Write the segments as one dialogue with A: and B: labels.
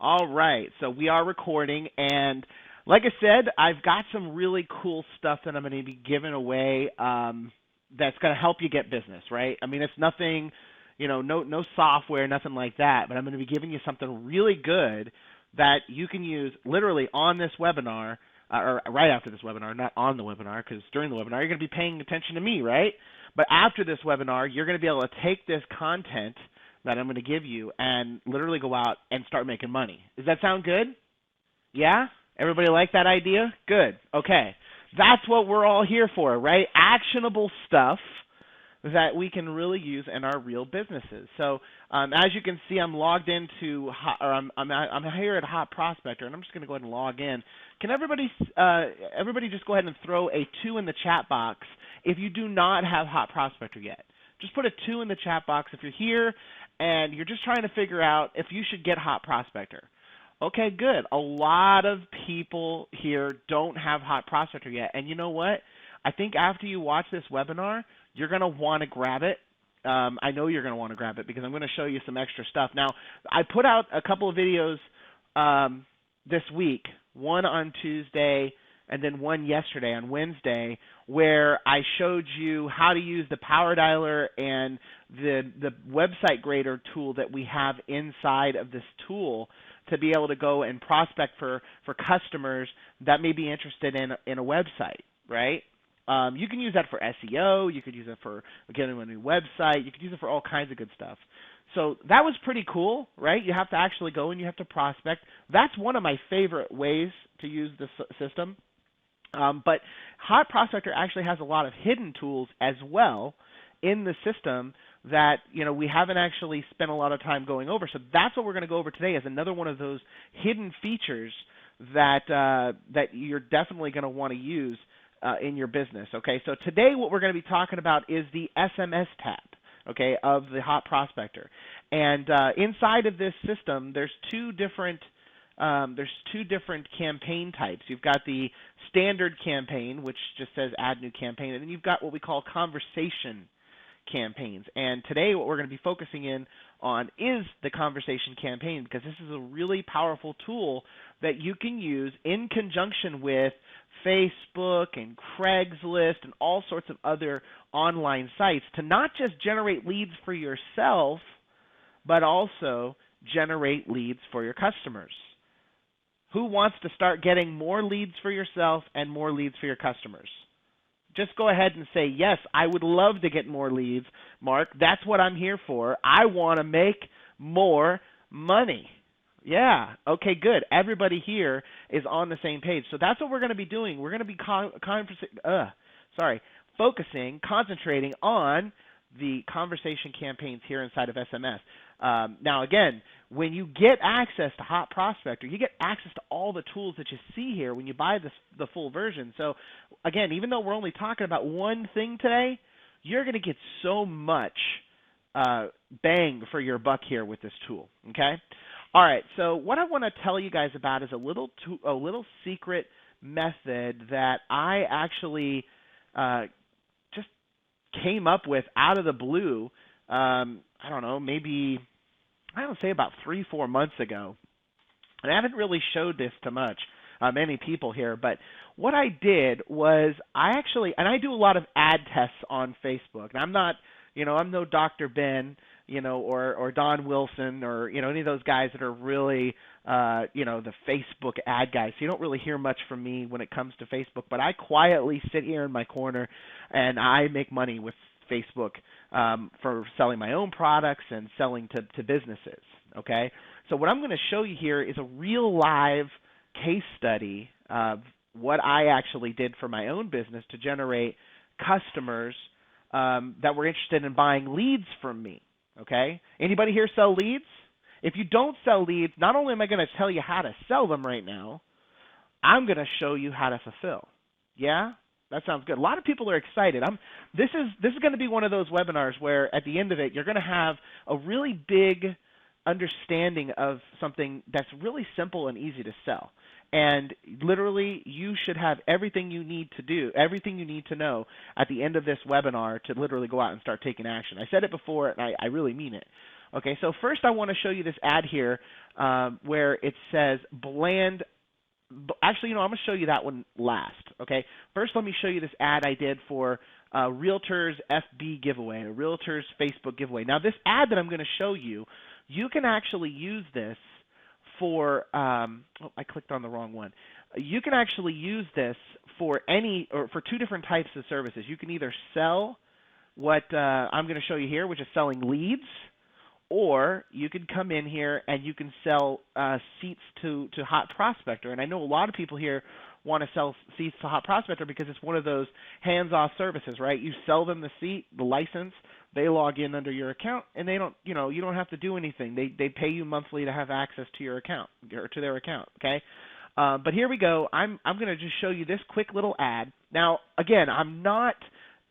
A: All right, so we are recording, and like I said, I've got some really cool stuff that I'm going to be giving away that's going to help you get business, right? I mean, it's nothing, no software, nothing like that, but I'm going to be giving you something really good that you can use literally on this webinar, or right after this webinar, not on the webinar, because during the webinar, you're going to be paying attention to me, right? But after this webinar, you're going to be able to take this content that I'm going to give you and literally go out and start making money. Does that sound good? Yeah? Everybody like that idea? Good. Okay. That's what we're all here for, right? Actionable stuff that we can really use in our real businesses. So as you can see, I'm logged into, I'm here at Hot Prospector, and I'm just going to go ahead and log in. Can everybody just go ahead and throw a 2 in the chat box if you do not have Hot Prospector yet? Just put a 2 in the chat box if you're here and you're just trying to figure out if you should get Hot Prospector. Okay, good. A lot of people here don't have Hot Prospector yet. And you know what? I think after you watch this webinar, you're going to want to grab it. I know you're going to want to grab it because I'm going to show you some extra stuff. Now, I put out a couple of videos this week, one on Tuesday and then one yesterday on Wednesday, where I showed you how to use the Power Dialer and the website grader tool that we have inside of this tool to be able to go and prospect for customers that may be interested in a website, right? You can use that for SEO. You could use it for getting a new website. You could use it for all kinds of good stuff. So that was pretty cool, right? You have to actually go and you have to prospect. That's one of my favorite ways to use this system. But Hot Prospector actually has a lot of hidden tools as well in the system that we haven't actually spent a lot of time going over. So that's what we're going to go over today, is another one of those hidden features that you're definitely going to want to use in your business. Okay, so today what we're going to be talking about is the SMS tab, okay, of the Hot Prospector. And inside of this system, there's two different campaign types. You've got the standard campaign, which just says add new campaign, and then you've got what we call conversation campaigns. And today what we're going to be focusing in on is the conversation campaign, because this is a really powerful tool that you can use in conjunction with Facebook and Craigslist and all sorts of other online sites to not just generate leads for yourself, but also generate leads for your customers. Who wants to start getting more leads for yourself and more leads for your customers? Just go ahead and say, yes, I would love to get more leads, Mark. That's what I'm here for. I want to make more money. Yeah, okay, good. Everybody here is on the same page. So that's what we're going to be doing. We're going to be concentrating on the conversation campaigns here inside of SMS. Now, again, when you get access to Hot Prospector, you get access to all the tools that you see here when you buy the full version. So, again, even though we're only talking about one thing today, you're going to get so much bang for your buck here with this tool, okay? All right, so what I want to tell you guys about is a little secret method that I actually just came up with out of the blue. I don't know, maybe say about 3-4 months ago. And I haven't really showed this to many people here, but what I did was I do a lot of ad tests on Facebook. And I'm not, I'm no Dr. Ben, or Don Wilson, or any of those guys that are really the Facebook ad guys. So you don't really hear much from me when it comes to Facebook, but I quietly sit here in my corner and I make money with Facebook for selling my own products and selling to businesses, okay? So what I'm going to show you here is a real live case study of what I actually did for my own business to generate customers that were interested in buying leads from me, okay? Anybody here sell leads? If you don't sell leads, not only am I going to tell you how to sell them right now, I'm going to show you how to fulfill. Yeah? That sounds good. A lot of people are excited. This is going to be one of those webinars where at the end of it, you're going to have a really big understanding of something that's really simple and easy to sell. And literally, you should have everything you need to know at the end of this webinar to literally go out and start taking action. I said it before, and I really mean it. Okay, so first I want to show you this ad here where it says bland. Actually, I'm going to show you that one last. Okay, first let me show you this ad I did for Realtors FB giveaway, a Realtors Facebook giveaway. Now this ad that I'm going to show you, you can actually use this for. Oh, I clicked on the wrong one. You can actually use this for for two different types of services. You can either sell what I'm going to show you here, which is selling leads, or you can come in here and you can sell seats to Hot Prospector. And I know a lot of people here want to sell seats to Hot Prospector because it's one of those hands-off services, right? You sell them the seat, the license, they log in under your account, and they don't, you don't have to do anything. They pay you monthly to have access to your account or to their account, okay? But here we go. I'm going to just show you this quick little ad. Now, again, I'm not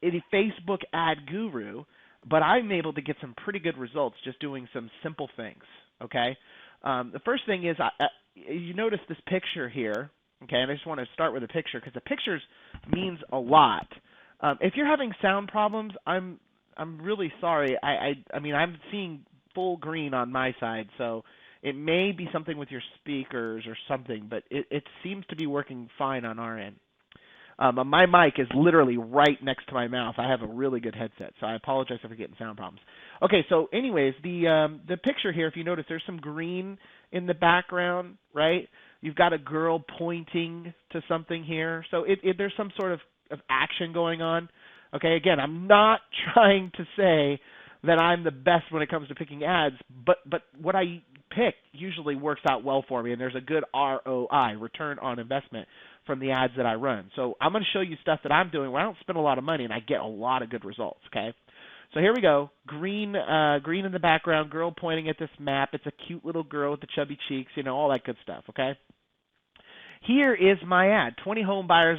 A: a Facebook ad guru, but I'm able to get some pretty good results just doing some simple things, okay? The first thing is you notice this picture here, okay, and I just want to start with a picture because the pictures means a lot. If you're having sound problems, I'm really sorry. I mean, I'm seeing full green on my side, so it may be something with your speakers or something, but it seems to be working fine on our end. My mic is literally right next to my mouth. I have a really good headset, so I apologize if you're getting sound problems. Okay, so anyways, the picture here, if you notice, there's some green in the background, right? You've got a girl pointing to something here. So there's some sort of action going on. Okay, again, I'm not trying to say that I'm the best when it comes to picking ads, but what I pick usually works out well for me, and there's a good ROI, return on investment, from the ads that I run. So I'm going to show you stuff that I'm doing where I don't spend a lot of money and I get a lot of good results, okay? So here we go. Green in the background, girl pointing at this map. It's a cute little girl with the chubby cheeks, all that good stuff, okay? Here is my ad, 20 home buyer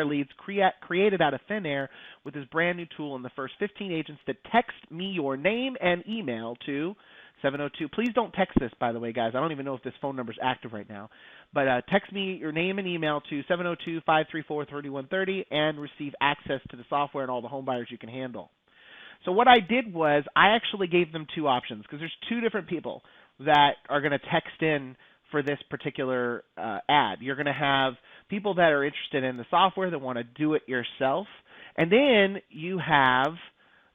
A: leads created out of thin air with this brand new tool, and the first 15 agents that text me your name and email to 702. Please don't text this, by the way, guys. I don't even know if this phone number is active right now. But text me your name and email to 702-534-3130 and receive access to the software and all the home buyers you can handle. So what I did was I actually gave them two options because there's two different people that are going to text in for this particular ad. You're going to have people that are interested in the software that want to do it yourself, and then you have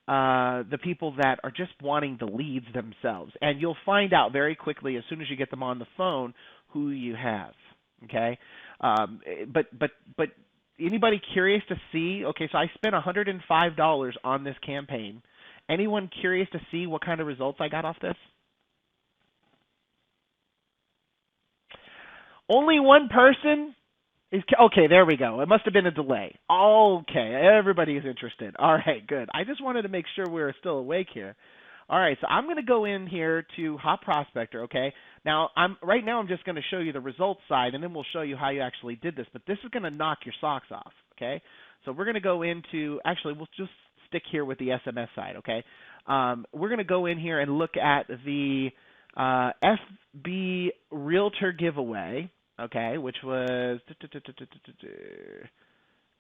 A: the people that are just wanting the leads themselves. And you'll find out very quickly as soon as you get them on the phone who you have. Okay, but anybody curious to see? Okay, so I spent $105 on this campaign. Anyone curious to see what kind of results I got off this? Only one person is okay. There we go. It must have been a delay. Okay, everybody is interested. All right, good. I just wanted to make sure we were still awake here. All right, so I'm going to go in here to Hot Prospector. Okay, now right now I'm just going to show you the results side, and then we'll show you how you actually did this. But this is going to knock your socks off. Okay, so we're going to go into we'll just stick here with the SMS side. Okay, we're going to go in here and look at the FB Realtor giveaway, okay, which was,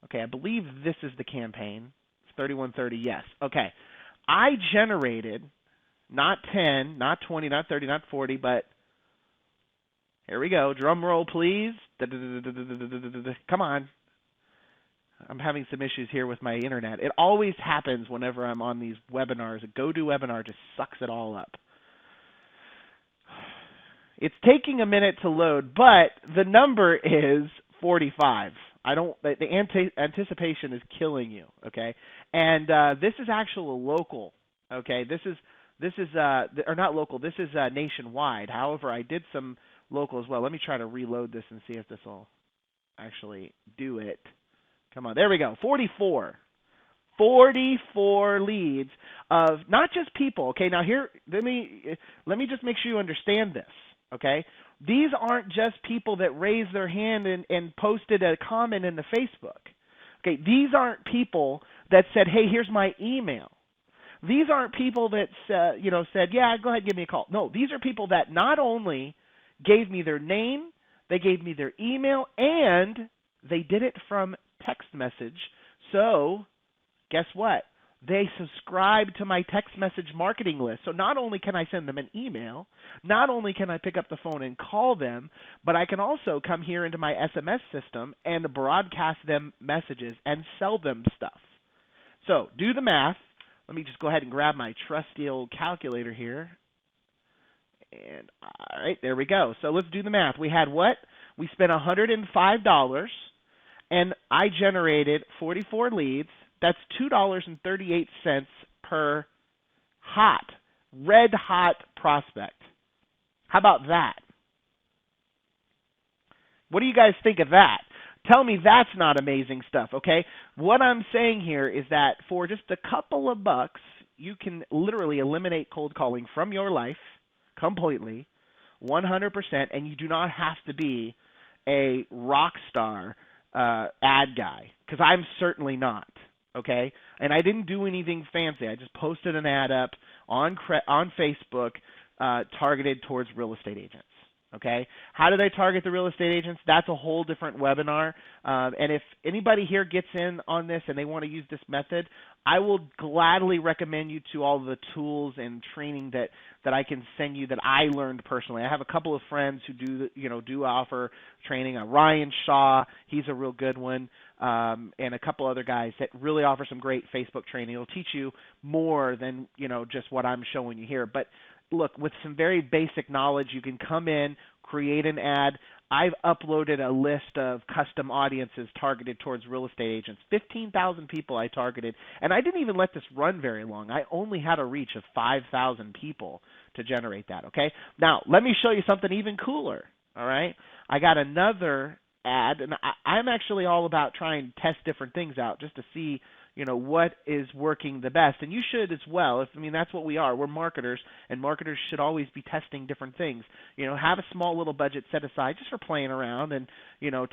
A: okay, I believe this is the campaign. It's 3130, yes. Okay, I generated not 10, not 20, not 30, not 40, but here we go. Drum roll, please. Come on. I'm having some issues here with my internet. It always happens whenever I'm on these webinars. A GoToWebinar just sucks it all up. It's taking a minute to load, but the number is 45. The anticipation is killing you, okay? And this is actually local, okay? This is or not local. This is nationwide. However, I did some local as well. Let me try to reload this and see if this will actually do it. Come on, there we go. 44 leads of not just people. Okay, now here let me just make sure you understand this. Okay, these aren't just people that raised their hand and posted a comment in the Facebook. Okay, these aren't people that said, "Hey, here's my email." These aren't people that said, "Yeah, go ahead, give me a call." No, these are people that not only gave me their name, they gave me their email, and they did it from text message. So, guess what? They subscribe to my text message marketing list. So not only can I send them an email, not only can I pick up the phone and call them, but I can also come here into my SMS system and broadcast them messages and sell them stuff. So do the math. Let me just go ahead and grab my trusty old calculator here. And all right, there we go. So let's do the math. We had what? We spent $105 and I generated 44 leads. That's $2.38 per hot, red hot prospect. How about that? What do you guys think of that? Tell me that's not amazing stuff, okay? What I'm saying here is that for just a couple of bucks, you can literally eliminate cold calling from your life completely, 100%, and you do not have to be a rock star ad guy, because I'm certainly not, okay? And I didn't do anything fancy. I just posted an ad up on Facebook targeted towards real estate agents. Okay, how do they target the real estate agents? That's a whole different webinar. And if anybody here gets in on this and they want to use this method, I will gladly recommend you to all the tools and training that I can send you that I learned personally. I have a couple of friends who do offer training. Ryan Shaw, he's a real good one, and a couple other guys that really offer some great Facebook training. It'll teach you more than just what I'm showing you here. But look, with some very basic knowledge, you can come in, create an ad. I've uploaded a list of custom audiences targeted towards real estate agents. 15,000 people I targeted, and I didn't even let this run very long. I only had a reach of 5,000 people to generate that, okay? Now, let me show you something even cooler, all right? I got another ad, and I'm actually all about trying to test different things out just to see what is working the best. And you should as well. That's what we are. We're marketers, and marketers should always be testing different things. Have a small little budget set aside just for playing around and,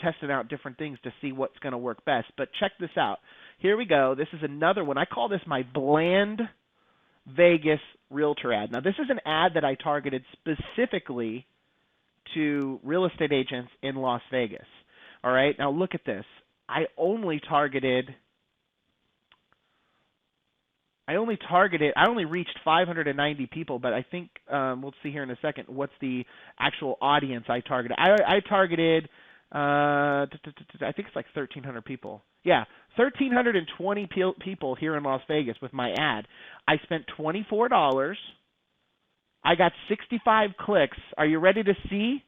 A: testing out different things to see what's going to work best. But check this out. Here we go. This is another one. I call this my bland Vegas realtor ad. Now, this is an ad that I targeted specifically to real estate agents in Las Vegas. All right. Now, look at this. I only reached 590 people, but I think we'll see here in a second what's the actual audience I targeted. I targeted, I think it's like 1,300 people. Yeah, 1,320 people here in Las Vegas with my ad. I spent $24. I got 65 clicks. Are you ready to see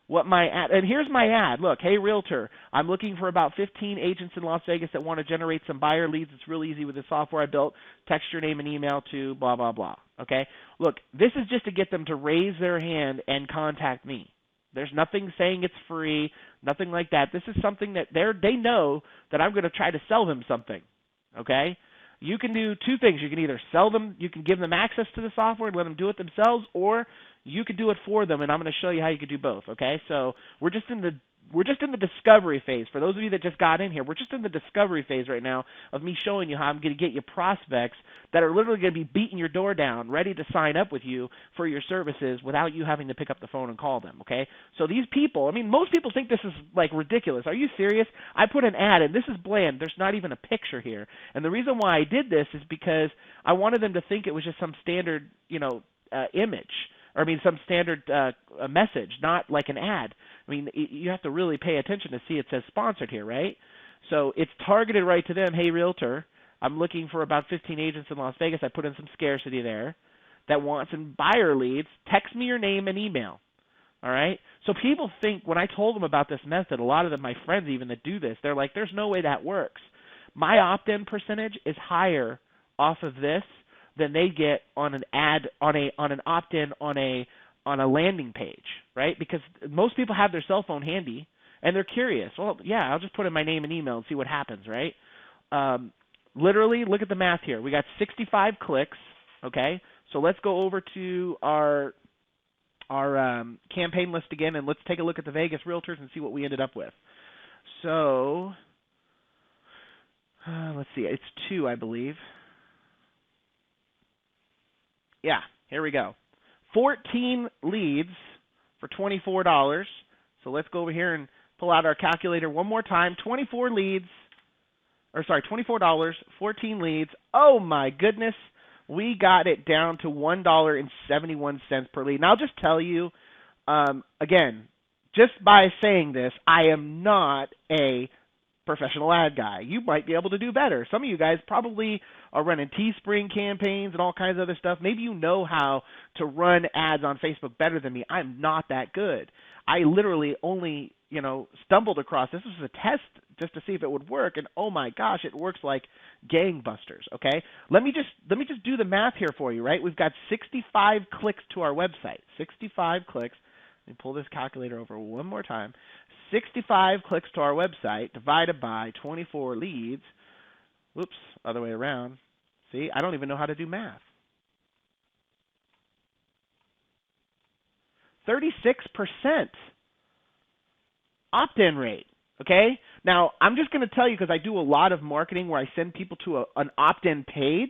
A: what my ad? And here's my ad. Look, hey, realtor, I'm looking for about 15 agents in Las Vegas that want to generate some buyer leads. It's really easy with the software I built. Text your name and email to blah, blah, blah. Okay? Look, this is just to get them to raise their hand and contact me. There's nothing saying it's free, nothing like that. This is something that they know that I'm going to try to sell them something. Okay? You can do two things. You can either sell them, you can give them access to the software and let them do it themselves, or you could do it for them, and I'm going to show you how you could do both, okay? So we're just in the discovery phase. For those of you that just got in here, we're just in the discovery phase right now of me showing you how I'm going to get you prospects that are literally going to be beating your door down, ready to sign up with you for your services without you having to pick up the phone and call them, okay? So these people, most people think this is like ridiculous. Are you serious? I put an ad, and this is bland. There's not even a picture here. And the reason why I did this is because I wanted them to think it was just some standard, image. Some standard message, not like an ad. You have to really pay attention to see it says sponsored here, right? So it's targeted right to them. Hey, realtor, I'm looking for about 15 agents in Las Vegas. I put in some scarcity there that want some buyer leads. Text me your name and email, all right? So people think when I told them about this method, a lot of them, my friends even that do this, they're like, there's no way that works. My opt-in percentage is higher off of this than they get on an ad on an opt-in on a landing page, right? Because most people have their cell phone handy and they're curious. Well, yeah, I'll just put in my name and email and see what happens, right? Literally, look at the math here. We got 65 clicks, okay? So let's go over to our campaign list again, and let's take a look at the Vegas realtors and see what we ended up with. So let's see. It's 2, I believe. Yeah, here we go. 14 leads for $24. So let's go over here and pull out our calculator one more time. 24 leads. $24, 14 leads. Oh my goodness, we got it down to $1.71 per lead. And I'll just tell you, again, just by saying this, I am not a professional ad guy. You might be able to do better. Some of you guys probably are running Teespring campaigns and all kinds of other stuff. Maybe you know how to run ads on Facebook better than me. I'm not that good. I literally only, stumbled across this. Was a test just to see if it would work, and oh my gosh, it works like gangbusters. Okay, let me just do the math here for you. Right, we've got 65 clicks to our website. 65 clicks. Let me pull this calculator over one more time. 65 clicks to our website divided by 24 leads. Whoops, other way around. See, I don't even know how to do math. 36% opt-in rate. Okay? Now, I'm just going to tell you, because I do a lot of marketing where I send people to an opt-in page.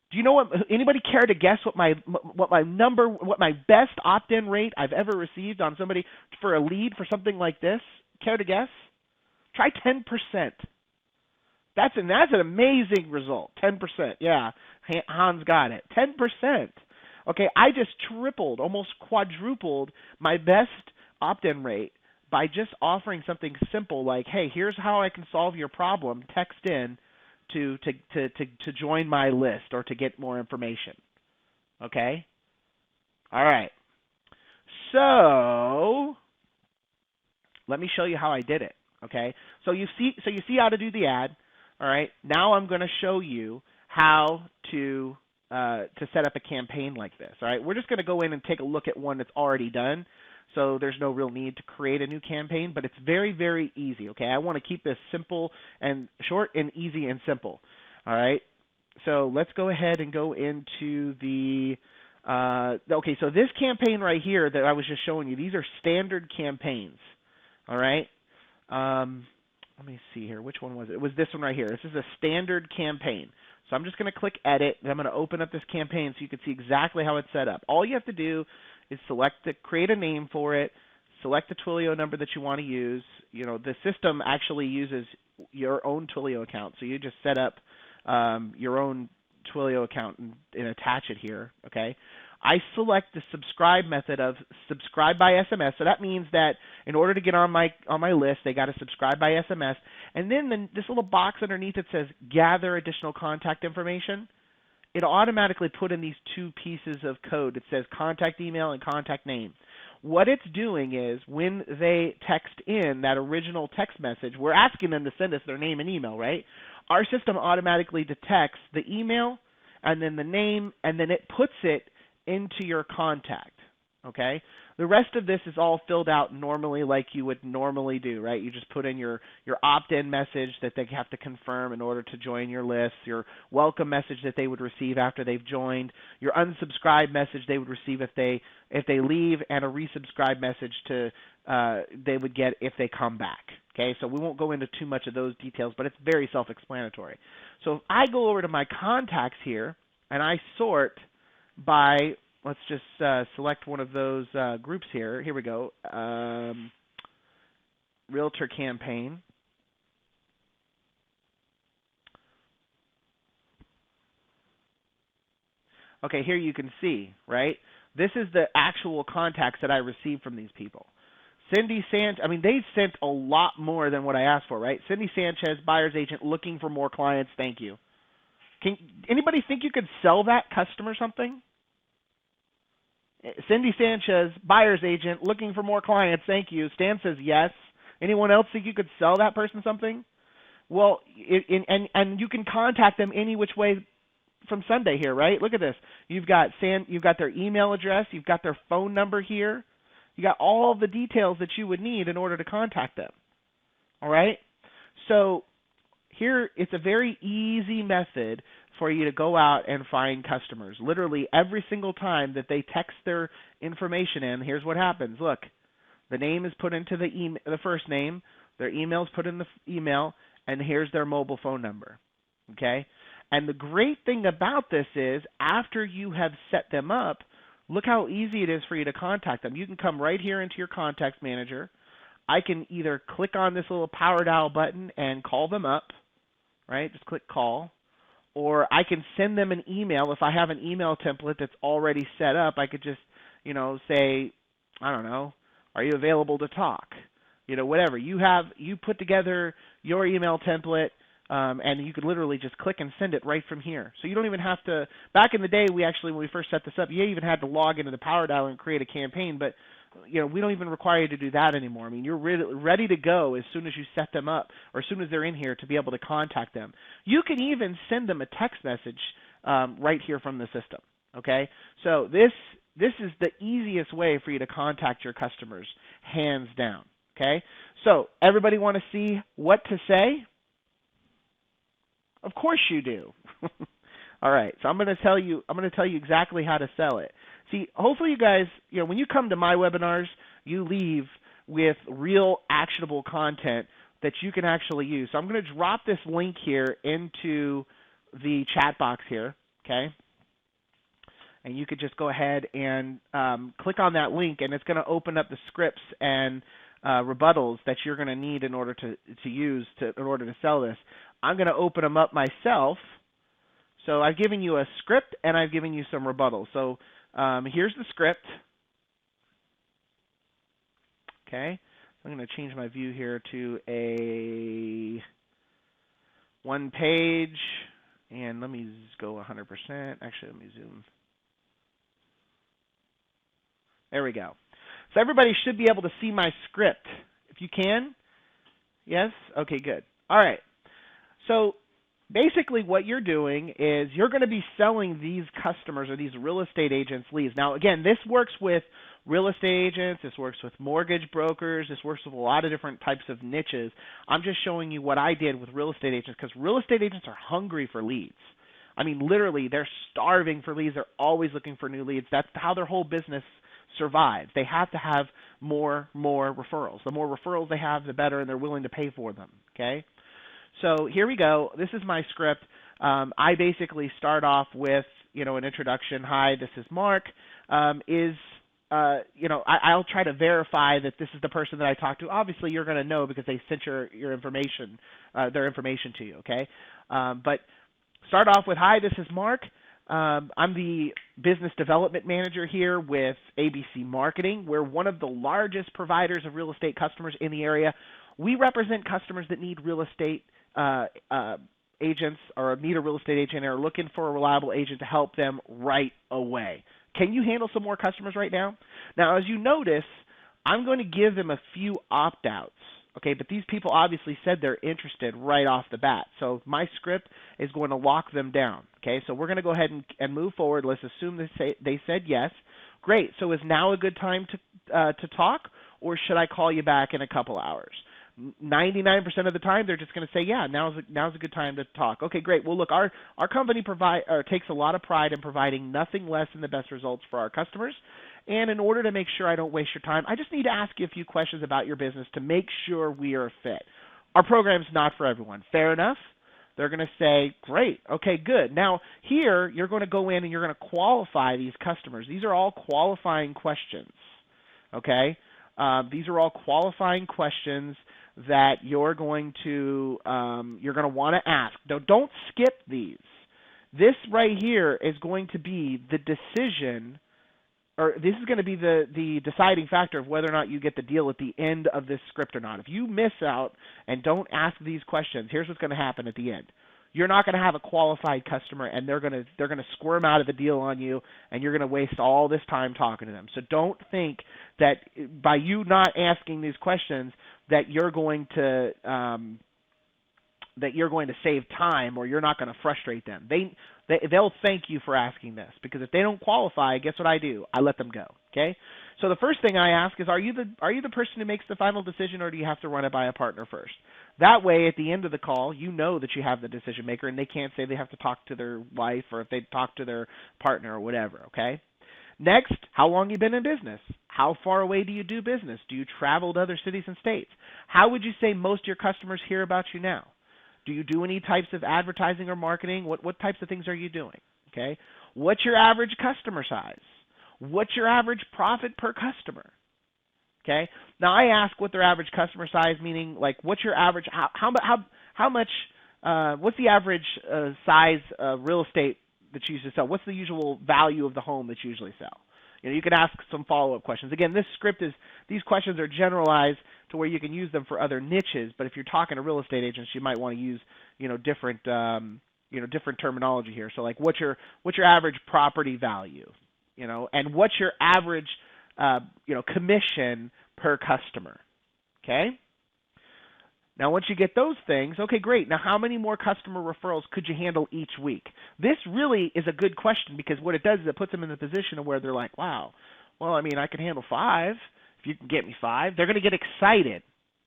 A: Do you know what? Anybody care to guess what my best opt-in rate I've ever received on somebody for a lead for something like this? Care to guess? Try 10%. That's an amazing result. 10%. Yeah, Hans got it. 10%. Okay, I just tripled, almost quadrupled my best opt-in rate by just offering something simple like, hey, here's how I can solve your problem. Text in to join my list or to get more information. Okay? All right. So let me show you how I did it. Okay? So you see how to do the ad. All right. Now I'm going to show you how to set up a campaign like this. All right. We're just going to go in and take a look at one that's already done. So there's no real need to create a new campaign, but it's very, very easy. Okay. I want to keep this simple and short and easy and simple. All right. So let's go ahead and go into the okay. So this campaign right here that I was just showing you, these are standard campaigns. All right. Let me see here. Which one was it? It was this one right here. This is a standard campaign. So I'm just going to click Edit, and I'm going to open up this campaign so you can see exactly how it's set up. All you have to do is create a name for it, select the Twilio number that you want to use. The system actually uses your own Twilio account, so you just set up your own Twilio account and attach it here. Okay. I select the subscribe method of subscribe by SMS. So that means that in order to get on my list, they got to subscribe by SMS. And then this little box underneath it says gather additional contact information. It automatically put in these two pieces of code. It says contact email and contact name. What it's doing is when they text in that original text message, we're asking them to send us their name and email, right? Our system automatically detects the email and then the name, and then it puts it into your contact. Okay? The rest of this is all filled out normally like you would normally do, right? You just put in your opt-in message that they have to confirm in order to join your list, your welcome message that they would receive after they've joined, your unsubscribe message they would receive if they leave, and a resubscribe message they would get if they come back. Okay? So we won't go into too much of those details, but it's very self-explanatory. So if I go over to my contacts here and I sort by, let's just select one of those groups here. Here we go. Realtor campaign. Okay, here you can see, right? This is the actual contacts that I received from these people. Cindy Sanchez, they sent a lot more than what I asked for, right? Cindy Sanchez, buyer's agent, looking for more clients. Thank you. Anybody think you could sell that customer something? Cindy Sanchez, buyer's agent, looking for more clients. Thank you. Stan says yes. Anyone else think you could sell that person something? Well, and you can contact them any which way from Sunday here, right? Look at this. You've got their email address. You've got their phone number here. You got all the details that you would need in order to contact them. All right? So here, it's a very easy method for you to go out and find customers. Literally every single time that they text their information in, here's what happens. Look, the name is put into the first name, their email is put in the email, and here's their mobile phone number. Okay? And the great thing about this is after you have set them up, look how easy it is for you to contact them. You can come right here into your contacts manager. I can either click on this little power dial button and call them up, right? Just click call. Or I can send them an email. If I have an email template that's already set up, I could just, say, I don't know, are you available to talk? Whatever. You put together your email template, and you could literally just click and send it right from here. So you don't even have to, back in the day, when we first set this up, you even had to log into the Power Dial and create a campaign, but we don't even require you to do that anymore. I mean, you're ready to go as soon as you set them up, or as soon as they're in here, to be able to contact them. You can even send them a text message right here from the system. Okay, so this is the easiest way for you to contact your customers, hands down. Okay, so everybody want to see what to say? Of course you do. All right, so I'm going to tell you exactly how to sell it. See, hopefully you guys, when you come to my webinars, you leave with real actionable content that you can actually use. So I'm going to drop this link here into the chat box here, okay? And you could just go ahead and click on that link, and it's going to open up the scripts and rebuttals that you're going to need in order to use in order to sell this. I'm going to open them up myself. So I've given you a script, and I've given you some rebuttals. So here's the script. Okay, I'm going to change my view here to a one page, and let me go 100%. Actually, let me zoom. There we go. So everybody should be able to see my script. If you can, yes? Okay, good. All right. So basically what you're doing is you're going to be selling these customers or these real estate agents leads. Now, again, this works with real estate agents. This works with mortgage brokers. This works with a lot of different types of niches. I'm just showing you what I did with real estate agents because real estate agents are hungry for leads. I mean, literally, they're starving for leads. They're always looking for new leads. That's how their whole business survives. They have to have more referrals. The more referrals they have, the better, and they're willing to pay for them, okay? So here we go. This is my script. I basically start off with, an introduction. Hi, this is Mark. I'll try to verify that this is the person that I talked to. Obviously, you're going to know because they sent your information, their information to you, okay? But start off with, hi, this is Mark. I'm the business development manager here with ABC Marketing. We're one of the largest providers of real estate customers in the area. We represent customers that need real estate agents or need a real estate agent and are looking for a reliable agent to help them right away. Can you handle some more customers right now? Now, as you notice, I'm going to give them a few opt-outs, okay? But these people obviously said they're interested right off the bat. So my script is going to lock them down, okay? So we're going to go ahead and move forward. Let's assume they said yes. Great. So is now a good time to talk, or should I call you back in a couple hours? 99% of the time, they're just going to say, yeah, now's a good time to talk. Okay, great. Well, look, our company takes a lot of pride in providing nothing less than the best results for our customers. And in order to make sure I don't waste your time, I just need to ask you a few questions about your business to make sure we are a fit. Our program's not for everyone. Fair enough? They're going to say, great, okay, good. Now, here, you're going to go in and you're going to qualify these customers. These are all qualifying questions, okay? These are all qualifying questions that you're going to want to ask. Now, don't skip these. This right here is going to be the decision, or this is going to be the deciding factor of whether or not you get the deal at the end of this script or not. If you miss out and don't ask these questions, here's what's going to happen at the end. You're not going to have a qualified customer, and they're going to squirm out of the deal on you, and you're going to waste all this time talking to them. So don't think that by you not asking these questions that you're going to save time, or you're not going to frustrate them. They'll thank you for asking this, because if they don't qualify, guess what I do? I let them go. Okay. So the first thing I ask is, are you the person who makes the final decision, or do you have to run it by a partner first? That way, at the end of the call, you know that you have the decision maker, and they can't say they have to talk to their wife, or if they talk to their partner or whatever. Okay. Next, how long you been in business? How far away do you do business? Do you travel to other cities and states? How would you say most of your customers hear about you now? Do you do any types of advertising or marketing? What types of things are you doing? Okay. What's your average customer size? What's your average profit per customer? Okay. Now I ask what their average customer size, meaning like what's your average, how much, what's the average size real estate that you usually sell? What's the usual value of the home that you usually sell? You know, you could ask some follow-up questions. Again, these questions are generalized to where you can use them for other niches. But if you're talking to real estate agents, you might want to use, different, different terminology here. So like, what's your average property value? And what's your average, commission per customer? Okay. Now, once you get those things, okay, great. Now, how many more customer referrals could you handle each week? This really is a good question because what it does is it puts them in the position of where they're like, wow, well, I mean, I can handle 5. If you can get me 5, they're going to get excited,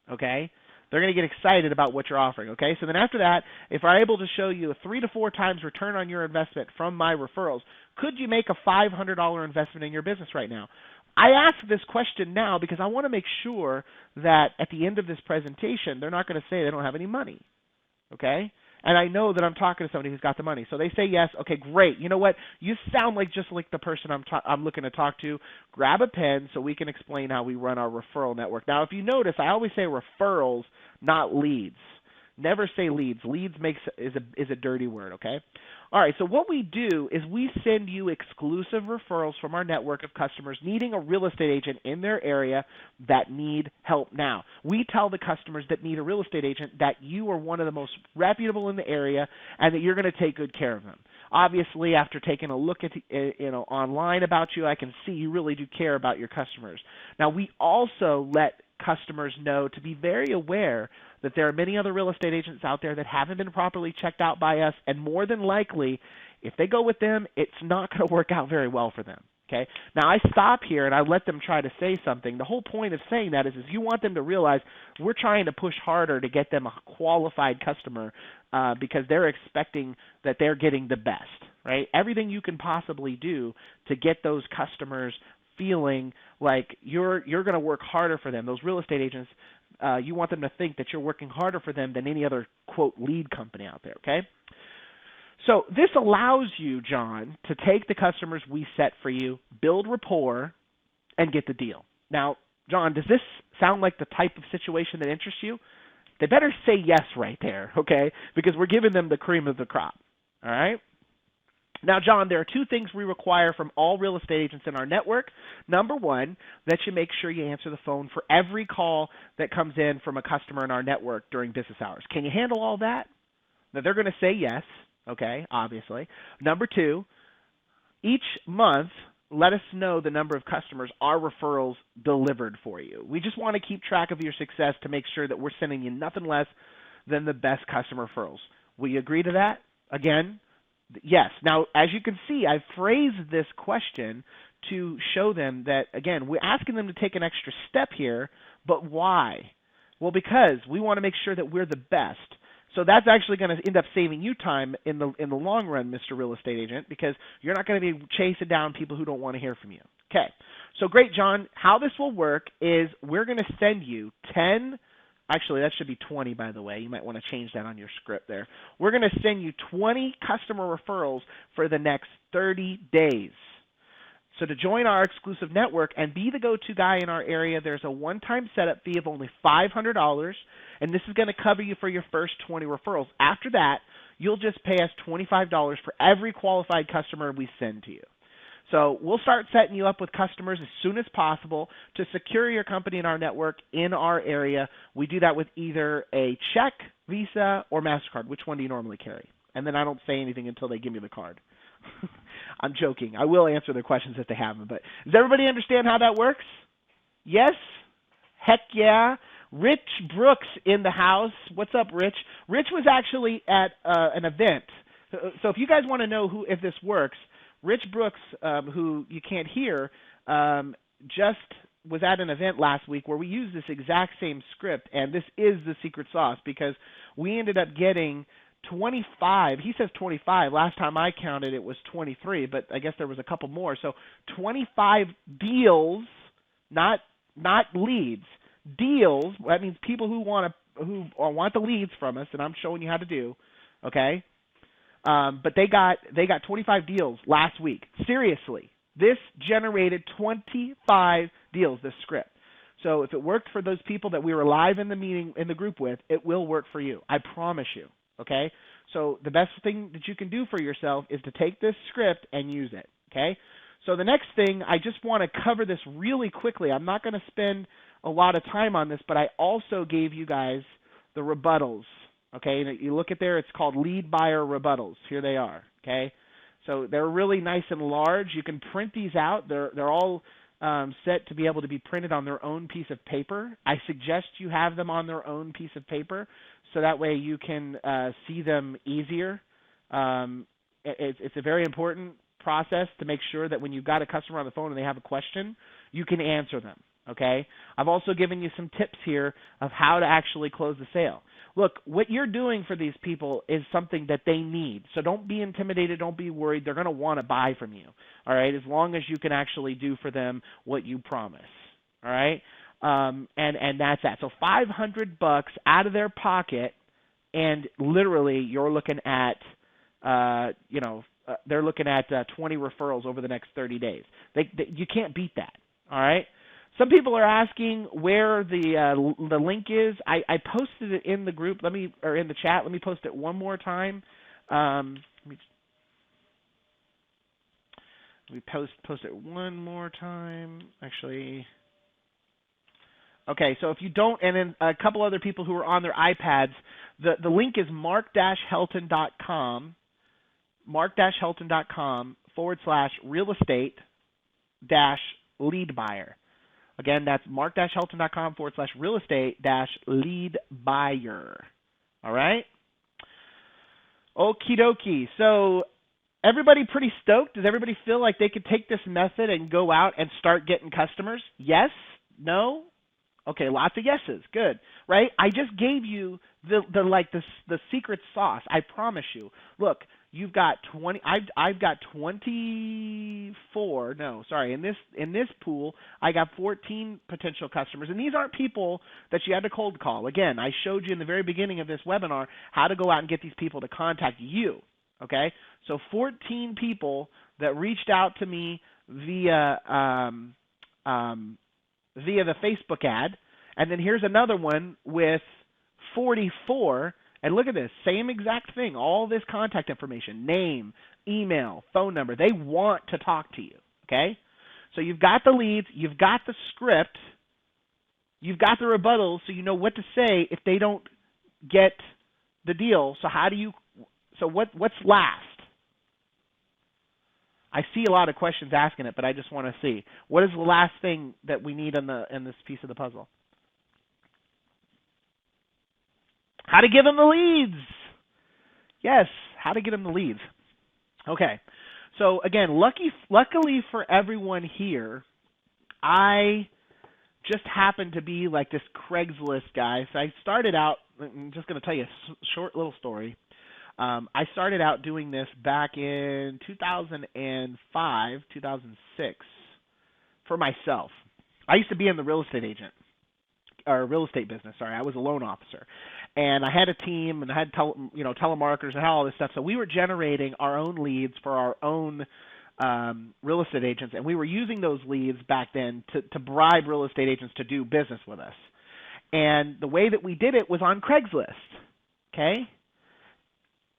A: okay? They're going to get excited about what you're offering, okay? So then after that, if I'm able to show you a 3 to 4 times return on your investment from my referrals, could you make a $500 investment in your business right now? I ask this question now because I want to make sure that at the end of this presentation, they're not going to say they don't have any money, okay? And I know that I'm talking to somebody who's got the money. So they say yes, okay, great. You know what? You sound like just like the person I'm looking to talk to. Grab a pen so we can explain how we run our referral network. Now, if you notice, I always say referrals, not leads. Never say leads. Leads is a dirty word, okay? All right, so what we do is we send you exclusive referrals from our network of customers needing a real estate agent in their area that need help now. We tell the customers that need a real estate agent that you are one of the most reputable in the area and that you're going to take good care of them. Obviously, after taking a look at online about you, I can see you really do care about your customers. Now, we also let customers know to be very aware that there are many other real estate agents out there that haven't been properly checked out by us, and more than likely, if they go with them, it's not going to work out very well for them. Okay. Now I stop here and I let them try to say something. The whole point of saying that is you want them to realize we're trying to push harder to get them a qualified customer because they're expecting that they're getting the best, right? Everything you can possibly do to get those customers feeling like you're going to work harder for them. Those real estate agents, you want them to think that you're working harder for them than any other, quote, lead company out there, okay? So this allows you, John, to take the customers we set for you, build rapport, and get the deal. Now, John, does this sound like the type of situation that interests you? They better say yes right there, okay? Because we're giving them the cream of the crop, all right? Now, John, there are 2 things we require from all real estate agents in our network. Number 1, that you make sure you answer the phone for every call that comes in from a customer in our network during business hours. Can you handle all that? Now, they're going to say yes, okay, obviously. Number 2, each month, let us know the number of customers our referrals delivered for you. We just want to keep track of your success to make sure that we're sending you nothing less than the best customer referrals. Will you agree to that? Again, yes. Now, as you can see, I phrased this question to show them that, again, we're asking them to take an extra step here, but why? Well, because we want to make sure that we're the best. So that's actually going to end up saving you time in the long run, Mr. Real Estate Agent, because you're not going to be chasing down people who don't want to hear from you. Okay. So great, John. How this will work is we're going to send you 10. Actually, that should be 20, by the way. You might want to change that on your script there. We're going to send you 20 customer referrals for the next 30 days. So to join our exclusive network and be the go-to guy in our area, there's a one-time setup fee of only $500, and this is going to cover you for your first 20 referrals. After that, you'll just pay us $25 for every qualified customer we send to you. So we'll start setting you up with customers as soon as possible to secure your company in our network in our area. We do that with either a check, Visa, or MasterCard. Which one do you normally carry? And then I don't say anything until they give me the card. I'm joking. I will answer their questions if they have them. But does everybody understand how that works? Yes? Heck yeah. Rich Brooks in the house. What's up, Rich? Rich was actually at an event. So if you guys want to know if this works, Rich Brooks, who you can't hear, just was at an event last week where we used this exact same script, and this is the secret sauce because we ended up getting 25. He says 25. Last time I counted, it was 23, but I guess there was a couple more. So 25 deals, not leads. Deals. That means people who want the leads from us, and I'm showing you how to do. Okay. But they got 25 deals last week. Seriously, this generated 25 deals. This script. So if it worked for those people that we were live in the meeting in the group with, it will work for you. I promise you. Okay? So the best thing that you can do for yourself is to take this script and use it. Okay? So the next thing, I just want to cover this really quickly. I'm not going to spend a lot of time on this, but I also gave you guys the rebuttals. Okay? And you look at there, it's called lead buyer rebuttals. Here they are. Okay? So they're really nice and large. You can print these out. They're all set to be able to be printed on their own piece of paper. I suggest you have them on their own piece of paper so that way you can see them easier. It's a very important process to make sure that when you've got a customer on the phone and they have a question, you can answer them. Okay? I've also given you some tips here of how to actually close the sale. Look, what you're doing for these people is something that they need. So don't be intimidated. Don't be worried. They're going to want to buy from you. All right? As long as you can actually do for them what you promise. All right? And that's that. So $500 out of their pocket, and literally you're looking at, they're looking at 20 referrals over the next 30 days. You can't beat that. All right? Some people are asking where the link is. I posted it in the group. Or in the chat. Let me post it one more time. Let me post it one more time. Actually. Okay, so if you don't, and then a couple other people who are on their iPads, the link is mark-helton.com, mark-helton.com/real estate-lead buyer. Again, that's mark-helton.com/real estate-lead buyer. All right? Okie dokie. So everybody pretty stoked? Does everybody feel like they could take this method and go out and start getting customers? Yes? No? Okay, lots of yeses. Good. Right? I just gave you the secret sauce. I promise you. Look, you've got 20. I've got 24. No, sorry. In this pool, I got 14 potential customers, and these aren't people that you had to cold call. Again, I showed you in the very beginning of this webinar how to go out and get these people to contact you. Okay, so 14 people that reached out to me via the Facebook ad, and then here's another one with 44. And look at this, same exact thing, all this contact information, name, email, phone number. They want to talk to you, okay? So you've got the leads, you've got the script, you've got the rebuttals, so you know what to say if they don't get the deal. So what's last? I see a lot of questions asking it, but I just want to see. What is the last thing that we need in this piece of the puzzle? How to give them the leads. Yes, how to get them the leads. Okay, so again, luckily for everyone here, I just happened to be like this Craigslist guy. So I started out, I'm just going to tell you a short little story. I started out doing this back in 2005, 2006 for myself. I used to be in the real estate business. Sorry, I was a loan officer, and I had a team, and I had telemarketers and all this stuff. So we were generating our own leads for our own real estate agents, and we were using those leads back then to bribe real estate agents to do business with us. And the way that we did it was on Craigslist. Okay.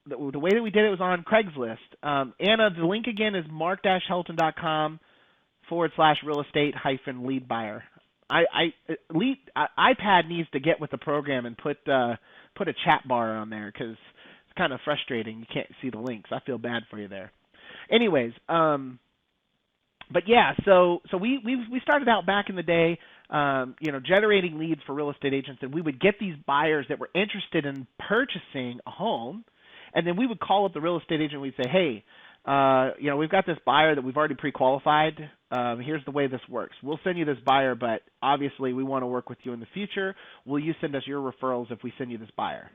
A: The way that we did it was on Craigslist. Anna, the link again is mark-helton.com/real estate-lead buyer. iPad needs to get with the program and put a chat bar on there because it's kind of frustrating. You can't see the links. I feel bad for you there. Anyways, but yeah, so we started out back in the day, generating leads for real estate agents, and we would get these buyers that were interested in purchasing a home. And then we would call up the real estate agent and we'd say, hey, we've got this buyer that we've already pre-qualified. Here's the way this works. We'll send you this buyer, but obviously we want to work with you in the future. Will you send us your referrals if we send you this buyer?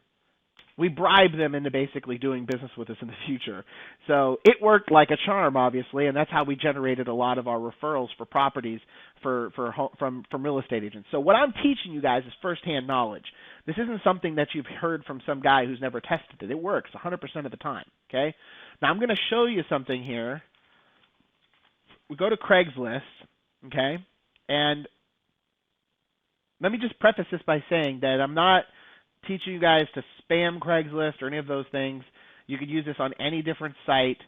A: We bribe them into basically doing business with us in the future. So it worked like a charm, obviously, and that's how we generated a lot of our referrals for properties from real estate agents. So what I'm teaching you guys is firsthand knowledge. This isn't something that you've heard from some guy who's never tested it. It works 100% of the time, okay? Now I'm going to show you something here. We go to Craigslist, okay, and let me just preface this by saying that I'm not teaching you guys to spam Craigslist or any of those things. You could use this on any different site.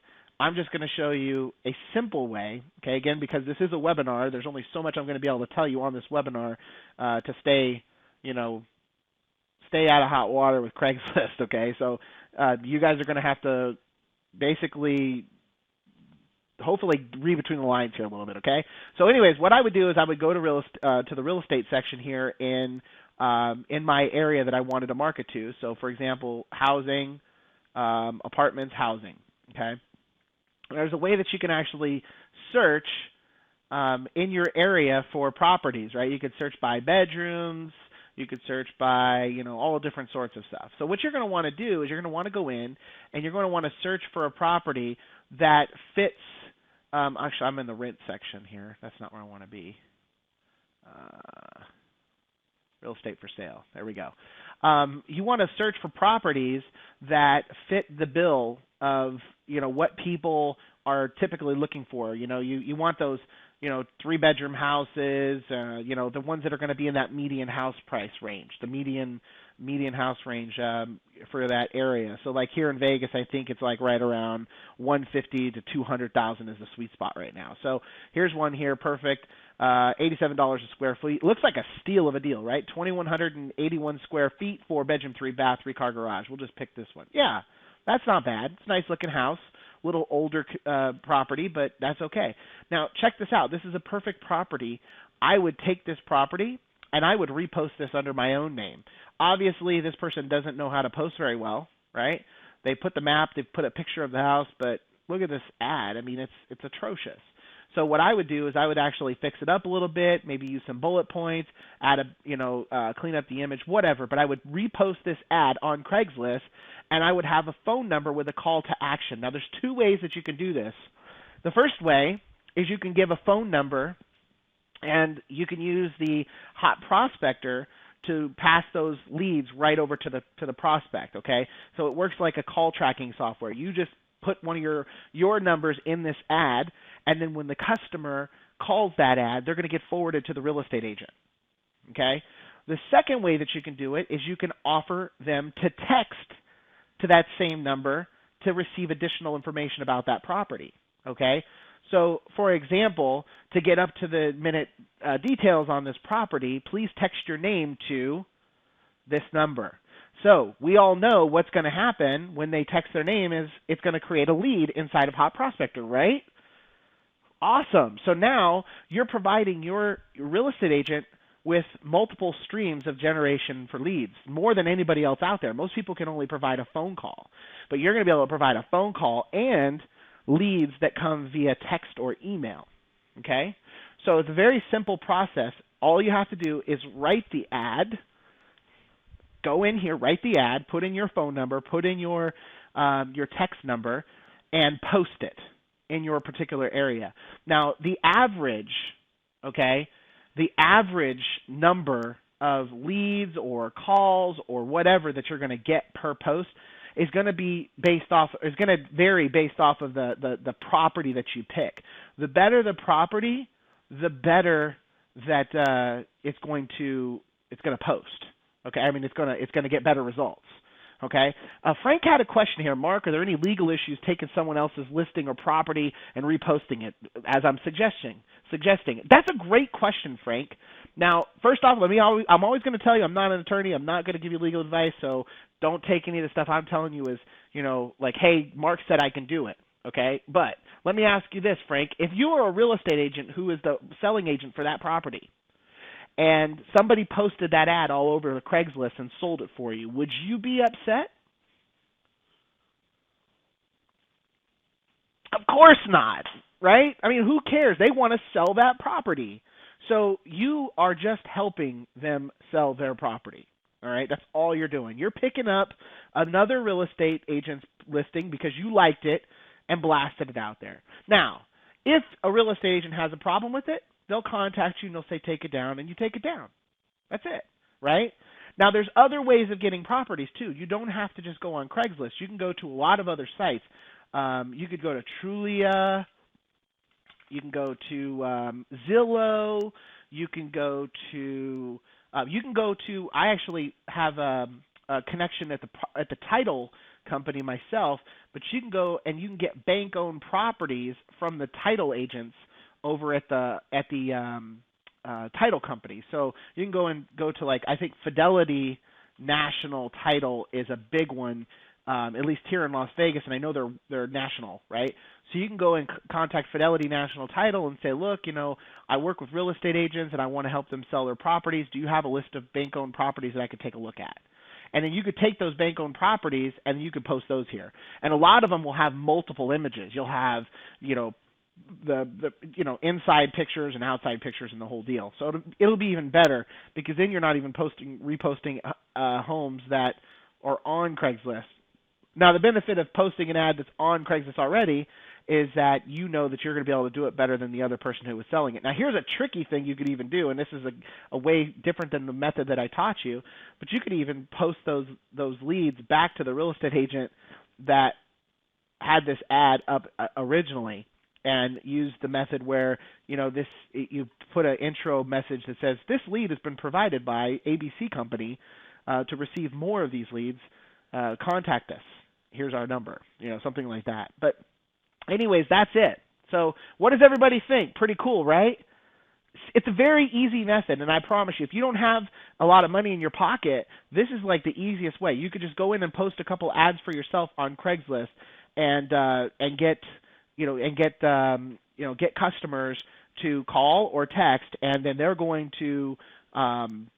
A: I'm just going to show you a simple way, okay, again, because this is a webinar. There's only so much I'm going to be able to tell you on this webinar to stay, stay out of hot water with Craigslist, okay? So you guys are going to have to basically hopefully read between the lines here a little bit, okay? So anyways, what I would do is I would go to the real estate section here in my area that I wanted to market to. So for example, housing, apartments, housing, okay? There's a way that you can actually search in your area for properties, right? You could search by bedrooms, you could search by, all different sorts of stuff. So what you're going to want to do is you're going to want to go in and you're going to want to search for a property that fits. Actually, I'm in the rent section here. That's not where I want to be. Real estate for sale. There we go. You want to search for properties that fit the bill of, what people are typically looking for. You want those, 3-bedroom houses, the ones that are going to be in that median house price range, the median house range for that area. So like here in Vegas, I think it's like right around 150 to 200,000 is the sweet spot right now. So here's one here, perfect. $87 a square feet. Looks like a steal of a deal, right? 2,181 square feet, 4-bedroom, 3-bath, 3-car garage. We'll just pick this one. Yeah, that's not bad. It's a nice looking house. Little older property, but that's okay. Now, check this out. This is a perfect property. I would take this property and I would repost this under my own name. Obviously, this person doesn't know how to post very well, right? They put the map, they put a picture of the house, but look at this ad. I mean, it's atrocious. So what I would do is I would actually fix it up a little bit, maybe use some bullet points, add clean up the image, whatever. But I would repost this ad on Craigslist, and I would have a phone number with a call to action. Now, there's 2 ways that you can do this. The first way is you can give a phone number, and you can use the hot prospector to pass those leads right over to the prospect. Okay, so it works like a call tracking software. You just put one of your numbers in this ad, and then when the customer calls that ad, they're going to get forwarded to the real estate agent. Okay? The second way that you can do it is you can offer them to text to that same number to receive additional information about that property. Okay? So, for example, to get up to the minute details on this property, please text your name to this number. So we all know what's going to happen when they text their name is it's going to create a lead inside of Hot Prospector, right? Awesome. So now you're providing your real estate agent with multiple streams of generation for leads, more than anybody else out there. Most people can only provide a phone call, but you're going to be able to provide a phone call and leads that come via text or email, okay? So it's a very simple process. All you have to do is write the ad. Go in here, write the ad, put in your phone number, put in your text number, and post it in your particular area. Now, the average number of leads or calls or whatever that you're going to get per post is going to vary based off of the property that you pick. The better the property, the better that it's going to post. Okay, I mean it's gonna get better results. Okay, Frank had a question here. Mark, are there any legal issues taking someone else's listing or property and reposting it, as I'm suggesting? That's a great question, Frank. Now, first off, I'm always going to tell you I'm not an attorney. I'm not going to give you legal advice, so don't take any of the stuff I'm telling you as like, hey, Mark said I can do it. Okay, but let me ask you this, Frank: if you are a real estate agent who is the selling agent for that property, and somebody posted that ad all over the Craigslist and sold it for you, would you be upset? Of course not, right? I mean, who cares? They want to sell that property. So you are just helping them sell their property, all right? That's all you're doing. You're picking up another real estate agent's listing because you liked it and blasted it out there. Now, if a real estate agent has a problem with it, they'll contact you and they'll say, take it down, and you take it down. That's it, right? Now, there's other ways of getting properties, too. You don't have to just go on Craigslist. You can go to a lot of other sites. You could go to Trulia. You can go to Zillow. you can go to I actually have a connection at the title company myself, but you can go and you can get bank-owned properties from the title agents over at the title company. So you can go to, like, I think Fidelity National Title is a big one, at least here in Las Vegas, and I know they're national, right? So you can go and contact Fidelity National Title and say, look, I work with real estate agents and I want to help them sell their properties. Do you have a list of bank-owned properties that I could take a look at? And then you could take those bank-owned properties and you could post those here. And a lot of them will have multiple images. You'll have, the inside pictures and outside pictures and the whole deal. So it'll be even better, because then you're not even reposting homes that are on Craigslist. Now, the benefit of posting an ad that's on Craigslist already is that you know that you're going to be able to do it better than the other person who was selling it. Now, here's a tricky thing you could even do, and this is a way different than the method that I taught you, but you could even post those leads back to the real estate agent that had this ad up originally, and use the method where, you put an intro message that says, this lead has been provided by ABC Company. To receive more of these leads, contact us. Here's our number, something like that. But anyways, that's it. So what does everybody think? Pretty cool, right? It's a very easy method, and I promise you, if you don't have a lot of money in your pocket, this is like the easiest way. You could just go in and post a couple ads for yourself on Craigslist and get get customers to call or text, and then they're going to, and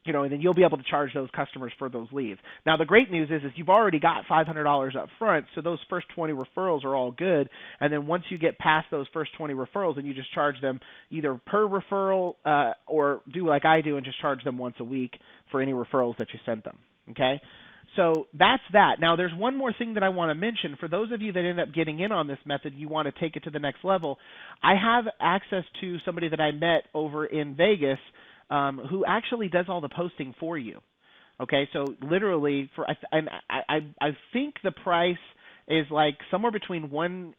A: then you'll be able to charge those customers for those leads. Now, the great news is you've already got $500 up front, so those first 20 referrals are all good. And then once you get past those first 20 referrals, then you just charge them either per referral or do like I do and just charge them once a week for any referrals that you sent them. Okay? So that's that. Now, there's one more thing that I want to mention. For those of you that end up getting in on this method, you want to take it to the next level. I have access to somebody that I met over in Vegas who actually does all the posting for you. Okay, so literally, I think the price is like somewhere between $169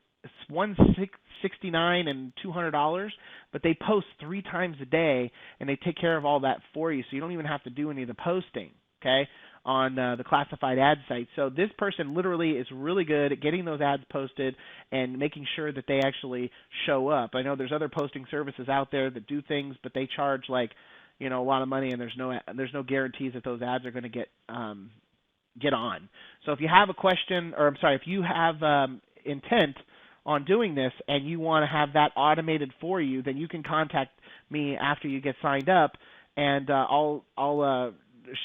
A: and $200, but they post 3 times a day, and they take care of all that for you, so you don't even have to do any of the posting. Okay, on the classified ad site. So this person literally is really good at getting those ads posted and making sure that they actually show up. I know there's other posting services out there that do things, but they charge like, a lot of money, and there's no guarantees that those ads are going to get on. So if you have a question, or I'm sorry, if you have intent on doing this and you want to have that automated for you, then you can contact me after you get signed up, and I'll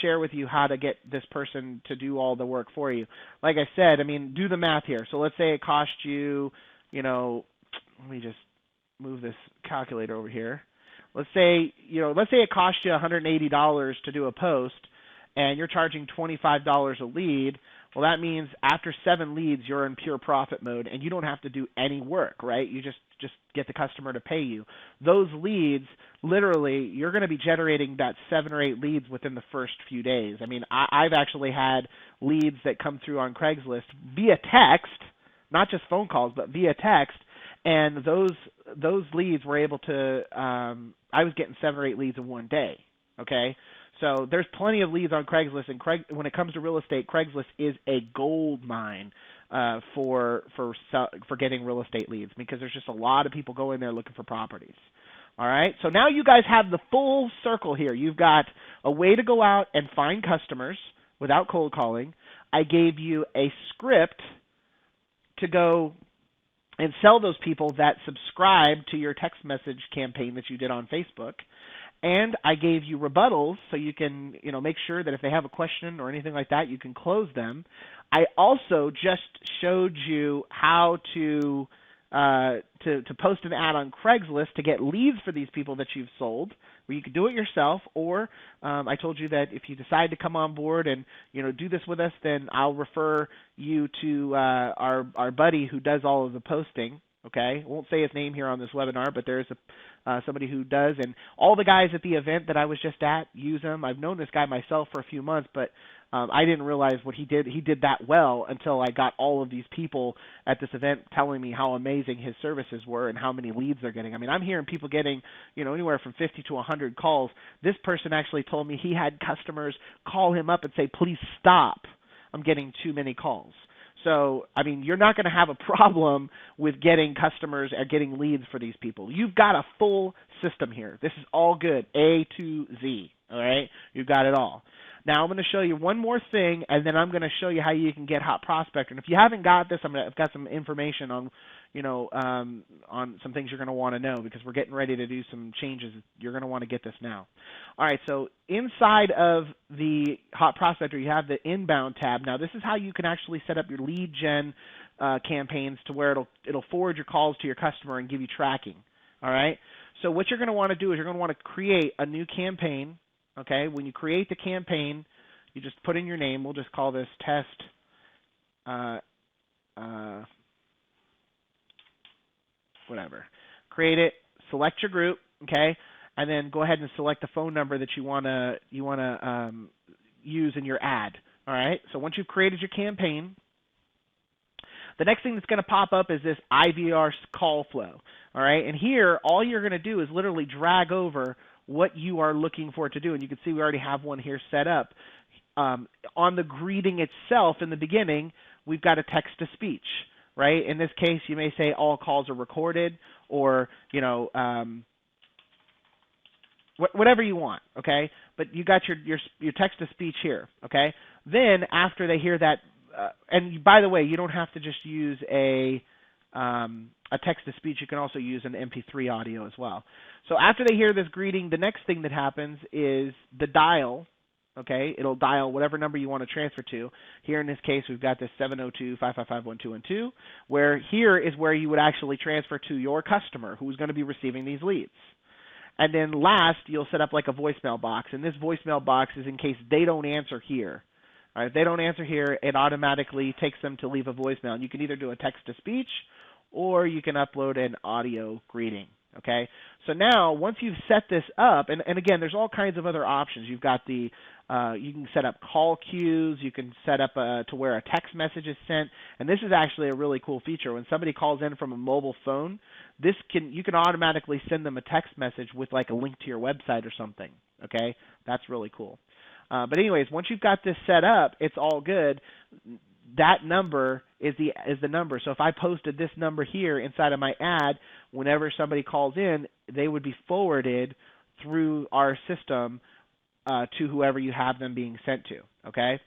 A: share with you how to get this person to do all the work for you. Like I said, do the math here. So let's say it cost you, let me just move this calculator over here. Let's say it cost you $180 to do a post, and you're charging $25 a lead. Well, that means after 7 leads, you're in pure profit mode, and you don't have to do any work, right? You just get the customer to pay you. Those leads, literally, you're going to be generating that 7 or 8 leads within the first few days. I've actually had leads that come through on Craigslist via text, not just phone calls, but via text, and those leads were able to, I was getting 7 or 8 leads in one day, okay? So there's plenty of leads on Craigslist, and when it comes to real estate, Craigslist is a gold mine for getting real estate leads, because there's just a lot of people going there looking for properties. All right, so now you guys have the full circle here. You've got a way to go out and find customers without cold calling. I gave you a script to go and sell those people that subscribe to your text message campaign that you did on Facebook. And I gave you rebuttals so you can, make sure that if they have a question or anything like that, you can close them. I also just showed you how to post an ad on Craigslist to get leads for these people that you've sold, where you can do it yourself, or I told you that if you decide to come on board and do this with us, then I'll refer you to our buddy who does all of the posting. Okay, I won't say his name here on this webinar, but there's somebody who does, and all the guys at the event that I was just at use him. I've known this guy myself for a few months, but I didn't realize what he did. He did that well until I got all of these people at this event telling me how amazing his services were and how many leads they're getting. I mean, I'm hearing people getting, anywhere from 50 to 100 calls. This person actually told me he had customers call him up and say, "Please stop. I'm getting too many calls." So, I mean, you're not going to have a problem with getting customers or getting leads for these people. You've got a full system here. This is all good, A to Z, all right? You've got it all. Now I'm going to show you one more thing, and then I'm going to show you how you can get Hot Prospector. And if you haven't got this, I've got some information on, on some things you're going to want to know because we're getting ready to do some changes. You're going to want to get this now. All right, so inside of the Hot Prospector, you have the Inbound tab. Now this is how you can actually set up your lead gen campaigns to where it'll forward your calls to your customer and give you tracking. All right. So what you're going to want to do is you're going to want to create a new campaign. Okay, when you create the campaign, you just put in your name. We'll just call this test whatever. Create it, select your group, okay, and then go ahead and select the phone number that you want to use in your ad. All right, so once you've created your campaign, the next thing that's going to pop up is this IVR call flow. All right, and here all you're going to do is literally drag over what you are looking for it to do. And you can see we already have one here set up. On the greeting itself in the beginning, we've got a text-to-speech, right? In this case, you may say all calls are recorded or, whatever you want, okay? But you got your text-to-speech here, okay? Then after they hear that, and by the way, you don't have to just use a text-to-speech. You can also use an MP3 audio as well. So after they hear this greeting, the next thing that happens is the dial. Okay, it'll dial whatever number you want to transfer to. Here in this case, we've got this 702-555-1212, where here is where you would actually transfer to your customer who's going to be receiving these leads. And then last, you'll set up like a voicemail box, and this voicemail box is in case they don't answer here. All right, if they don't answer here, it automatically takes them to leave a voicemail. And you can either do a text-to-speech or you can upload an audio greeting. Okay, so now once you've set this up, and again, there's all kinds of other options. You've got you can set up call queues. You can set up to where a text message is sent, and this is actually a really cool feature. When somebody calls in from a mobile phone, you can automatically send them a text message with like a link to your website or something. Okay, that's really cool. But anyways, once you've got this set up, it's all good. That number is the number. So if I posted this number here inside of my ad, whenever somebody calls in, they would be forwarded through our system to whoever you have them being sent to. Okay,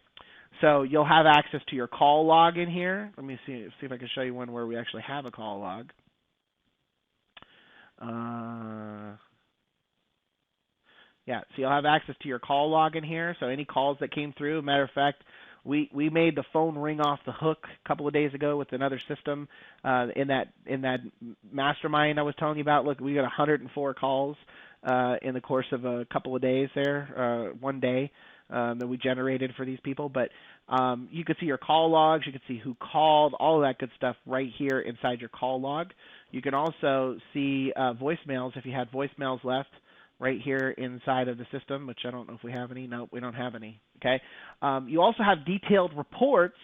A: so you'll have access to your call log in here. Let me see if I can show you one where we actually have a call log. Yeah, so you'll have access to your call log in here. So any calls that came through. Matter of fact, we made the phone ring off the hook a couple of days ago with another system in that mastermind I was telling you about. Look, we got 104 calls in the course of a couple of days there, one day that we generated for these people. But you could see your call logs, you could see who called, all of that good stuff right here inside your call log. You can also see voicemails if you had voicemails left. Right here inside of the system, which I don't know if we have any. No, we don't have any. Okay. You also have detailed reports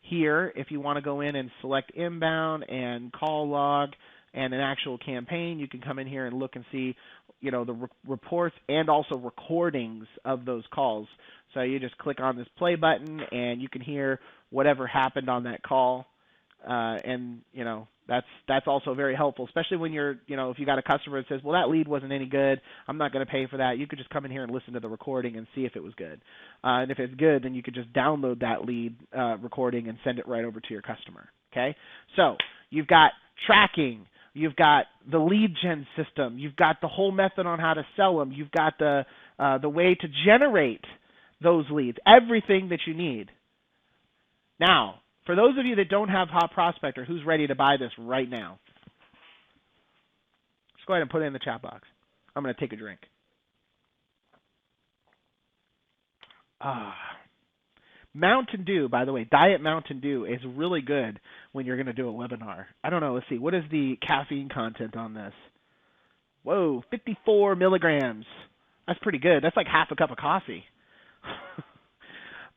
A: here if you want to go in and select inbound and call log and an actual campaign. You can come in here and look and see, the reports and also recordings of those calls. So you just click on this play button and you can hear whatever happened on that call. That's also very helpful, especially when you're, if you got a customer that says, well, that lead wasn't any good, I'm not going to pay for that. You could just come in here and listen to the recording and see if it was good. And if it's good, then you could just download that lead recording and send it right over to your customer. Okay, so you've got tracking, you've got the lead gen system, you've got the whole method on how to sell them, you've got the way to generate those leads, everything that you need. Now, for those of you that don't have Hot Prospector, who's ready to buy this right now? Just go ahead and put it in the chat box. I'm going to take a drink. Mountain Dew, by the way, Diet Mountain Dew is really good when you're going to do a webinar. I don't know. Let's see. What is the caffeine content on this? Whoa, 54 milligrams. That's pretty good. That's like half a cup of coffee.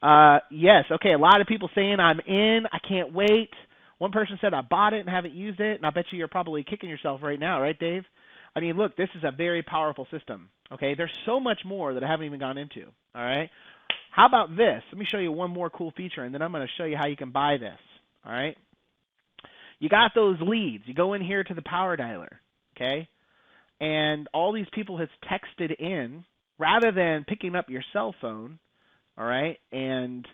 A: Yes. Okay. A lot of people saying I'm in. I can't wait. One person said I bought it and haven't used it, and I bet you're probably kicking yourself right now, right, Dave? I mean, look, this is a very powerful system. Okay. There's so much more that I haven't even gone into. All right. How about this? Let me show you one more cool feature, and then I'm going to show you how you can buy this. All right. You got those leads. You go in here to the power dialer. Okay. And all these people has texted in rather than picking up your cell phone, all right, and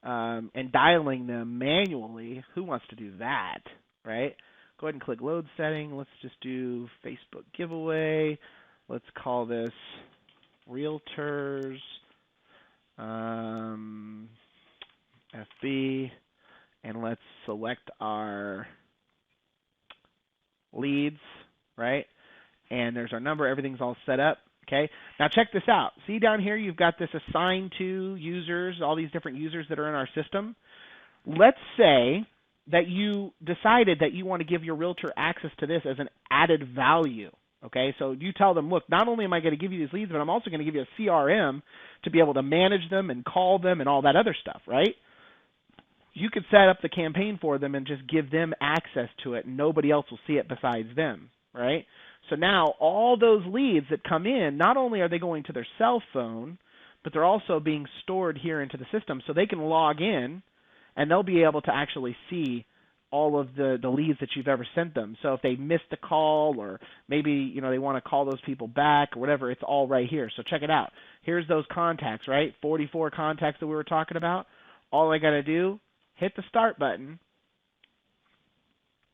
A: dialing them manually. Who wants to do that, right? Go ahead and click load setting. Let's just do Facebook giveaway. Let's call this Realtors FB, and let's select our leads, right? And there's our number. Everything's all set up. Okay. Now check this out. See down here, you've got this assigned to users, all these different users that are in our system. Let's say that you decided that you want to give your realtor access to this as an added value. Okay. So you tell them, look, not only am I going to give you these leads, but I'm also going to give you a CRM to be able to manage them and call them and all that other stuff, right? You could set up the campaign for them and just give them access to it, and nobody else will see it besides them, right? So now all those leads that come in, not only are they going to their cell phone, but they're also being stored here into the system so they can log in and they'll be able to actually see all of the leads that you've ever sent them. So if they missed a call or maybe they want to call those people back or whatever, it's all right here. So check it out. Here's those contacts, right? 44 contacts that we were talking about. All I got to do, hit the start button.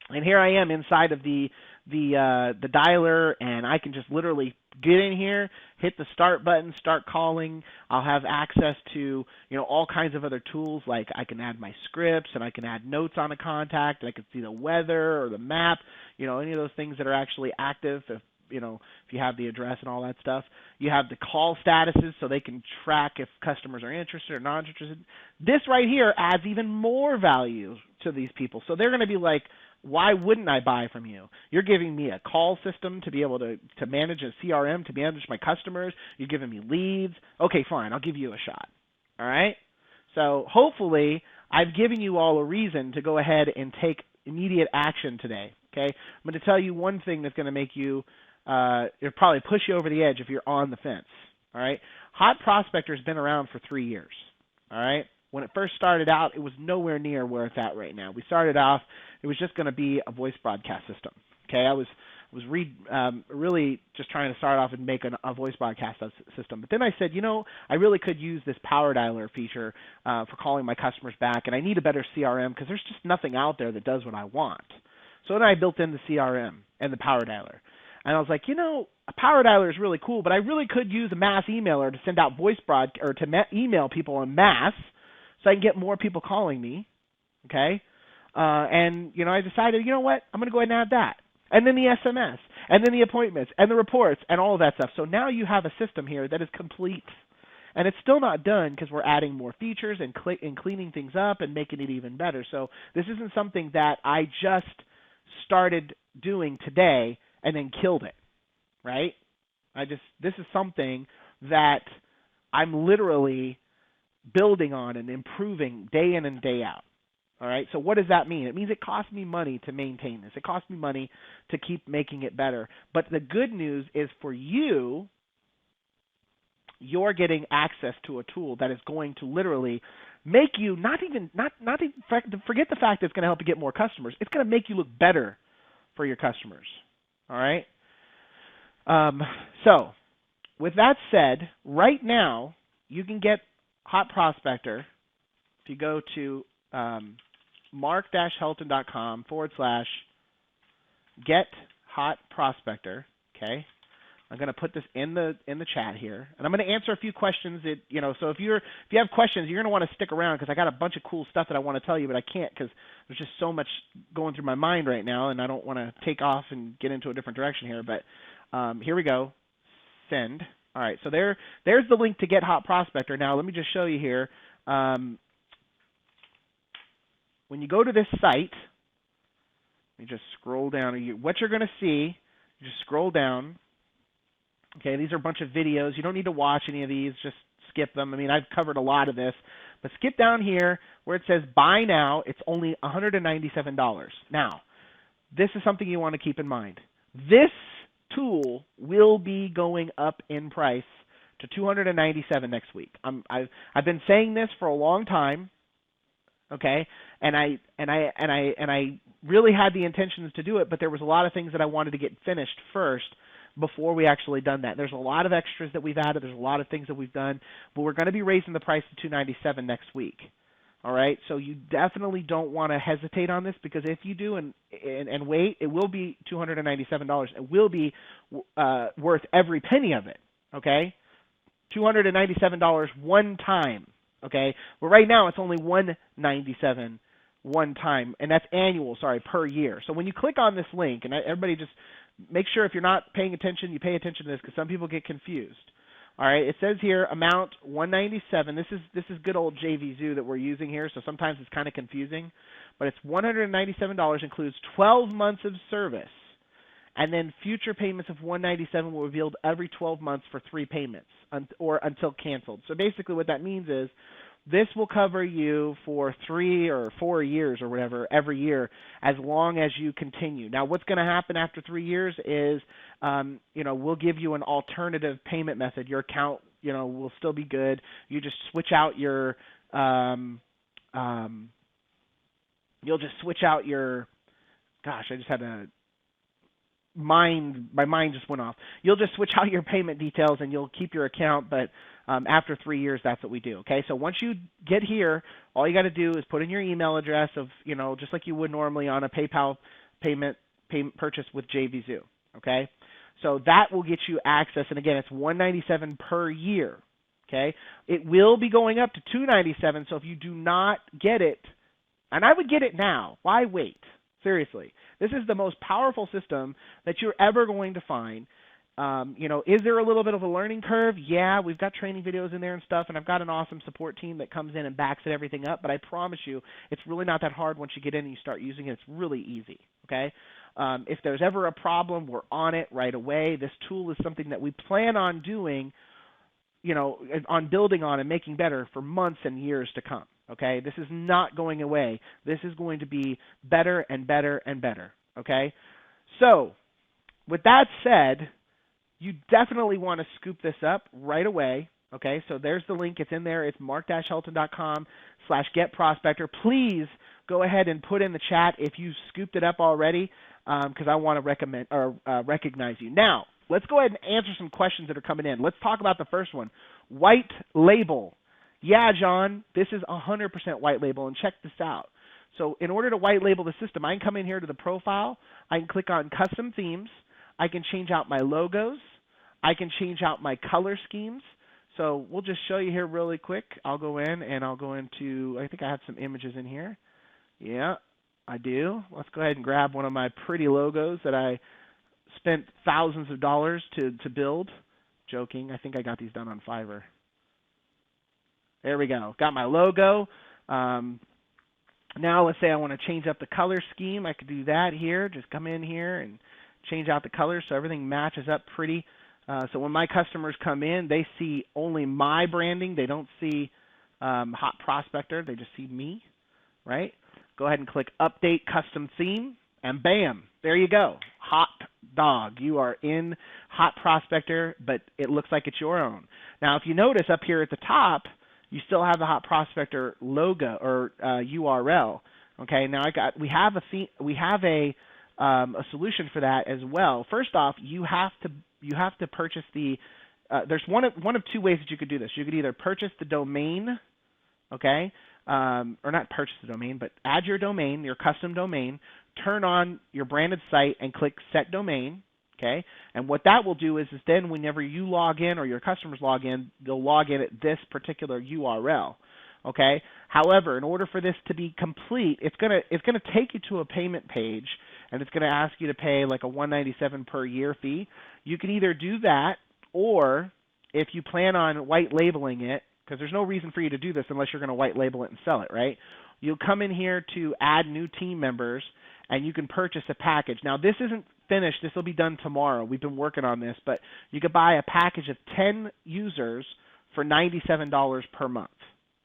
A: And here I am inside of the dialer, and I can just literally get in here, hit the start button, start calling. I'll have access to all kinds of other tools, like I can add my scripts and I can add notes on a contact. And I can see the weather or the map, any of those things that are actually active. If you have the address and all that stuff. You have the call statuses so they can track if customers are interested or not interested. This right here adds even more value to these people. So they're going to be like, why wouldn't I buy from you? You're giving me a call system to be able to manage a CRM, to manage my customers. You're giving me leads. Okay, fine. I'll give you a shot. All right? So hopefully I've given you all a reason to go ahead and take immediate action today. Okay? I'm going to tell you one thing that's going to make you it'll probably push you over the edge if you're on the fence. All right? Hot Prospector has been around for 3 years. All right? When it first started out, it was nowhere near where it's at right now. We started off, it was just going to be a voice broadcast system. Okay, I was really just trying to start off and make a voice broadcast system. But then I said, I really could use this power dialer feature for calling my customers back, and I need a better CRM because there's just nothing out there that does what I want. So then I built in the CRM and the power dialer. And I was like, a power dialer is really cool, but I really could use a mass emailer to send out email people en masse, so I can get more people calling me, okay? And, I decided, what? I'm going to go ahead and add that. And then the SMS, and then the appointments, and the reports, and all of that stuff. So now you have a system here that is complete. And it's still not done because we're adding more features and cleaning things up and making it even better. So this isn't something that I just started doing today and then killed it, right? This is something that I'm literally building on and improving day in and day out. All right, so what does that mean? It means it costs me money to maintain this. It costs me money to keep making it better. But the good news is for you, you're getting access to a tool that is going to literally make you forget the fact that it's going to help you get more customers. It's going to make you look better for your customers. All right. So with that said, right now you can get Hot Prospector if you go to mark-helton.com/get hot prospector. Okay, I'm going to put this in the chat here, and I'm going to answer a few questions that So if you have questions, you're going to want to stick around because I got a bunch of cool stuff that I want to tell you, but I can't because there's just so much going through my mind right now, and I don't want to take off and get into a different direction here. But here we go. Send. All right, so there's the link to get Hot Prospector. Now let me just show you here. When you go to this site, let me just scroll down. What you're going to see, just scroll down. Okay, these are a bunch of videos. You don't need to watch any of these. Just skip them. I mean, I've covered a lot of this, But skip down here where it says buy now. It's only $197. Now, this is something you want to keep in mind. This tool will be going up in price to $297 next week. I've been saying this for a long time, okay? And I really had the intentions to do it, but there was a lot of things that I wanted to get finished first before we actually done that. There's a lot of extras that we've added. There's a lot of things that we've done, but we're going to be raising the price to $297 next week. All right, so you definitely don't want to hesitate on this, because if you do and wait, it will be $297. It will be worth every penny of it. Okay, $297 one time. Okay, well right now it's only $197 one time, and that's annual. Sorry, per year. So when you click on this link, and everybody just make sure if you're not paying attention, you pay attention to this, because some people get confused. All right, it says here amount $197. This is good old JVZoo that we're using here, so sometimes it's kind of confusing, but it's $197, includes 12 months of service, and then future payments of $197 will be billed every 12 months for 3 payments or until canceled. So basically what that means is this will cover you for 3 or 4 years or whatever every year, as long as you continue. Now, what's going to happen after 3 years is, we'll give you an alternative payment method. Your account, will still be good. You just switch out your, Gosh, I just had my mind just went off. You'll just switch out your payment details and you'll keep your account, but after 3 years, that's what we do. Okay, so once you get here, all you got to do is put in your email address of, just like you would normally on a PayPal payment purchase with JVZoo. Okay, so that will get you access, and again, it's $197 per year. Okay, it will be going up to $297. So if you do not get it, and I would get it now, why wait? Seriously, this is the most powerful system that you're ever going to find. Is there a little bit of a learning curve? Yeah, we've got training videos in there and stuff, and I've got an awesome support team that comes in and backs everything up, but I promise you, it's really not that hard once you get in and you start using it. It's really easy, okay? If there's ever a problem, we're on it right away. This tool is something that we plan on doing, on building on and making better for months and years to come, okay? This is not going away. This is going to be better and better and better, okay? So, with that said, you definitely want to scoop this up right away. Okay, so there's the link. It's in there. It's mark-helton.com/getprospector. Please go ahead and put in the chat if you scooped it up already, because I want to recognize you. Now, let's go ahead and answer some questions that are coming in. Let's talk about the first one. White label. Yeah, John, this is 100% white label, and check this out. So in order to white label the system, I can come in here to the profile. I can click on custom themes. I can change out my logos. I can change out my color schemes. So we'll just show you here really quick. I'll go in and I'll go into, I think I have some images in here. Yeah, I do. Let's go ahead and grab one of my pretty logos that I spent thousands of dollars to build. Joking. I think I got these done on Fiverr. There we go. Got my logo. Now let's say I want to change up the color scheme. I could do that here. Just come in here and change out the colors so everything matches up pretty. So when my customers come in, they see only my branding. They don't see Hot Prospector. They just see me, right? Go ahead and click Update Custom Theme, and bam, there you go. Hot dog. You are in Hot Prospector, but it looks like it's your own. Now, if you notice up here at the top, you still have the Hot Prospector logo or URL. Okay, now we have a solution for that as well. First off, you have to purchase the. There's one of two ways that you could do this. You could either purchase the domain, okay, or not purchase the domain, but add your domain, your custom domain, turn on your branded site, and click Set Domain. Okay, and what that will do is then whenever you log in or your customers log in, they'll log in at this particular URL. Okay. However, in order for this to be complete, it's gonna take you to a payment page, and it's gonna ask you to pay like a $197 per year fee. You can either do that, or if you plan on white labeling it, because there's no reason for you to do this unless you're gonna white label it and sell it, right? You'll come in here to add new team members, and you can purchase a package. Now, this isn't finished. This will be done tomorrow. We've been working on this, but you could buy a package of 10 users for $97 per month.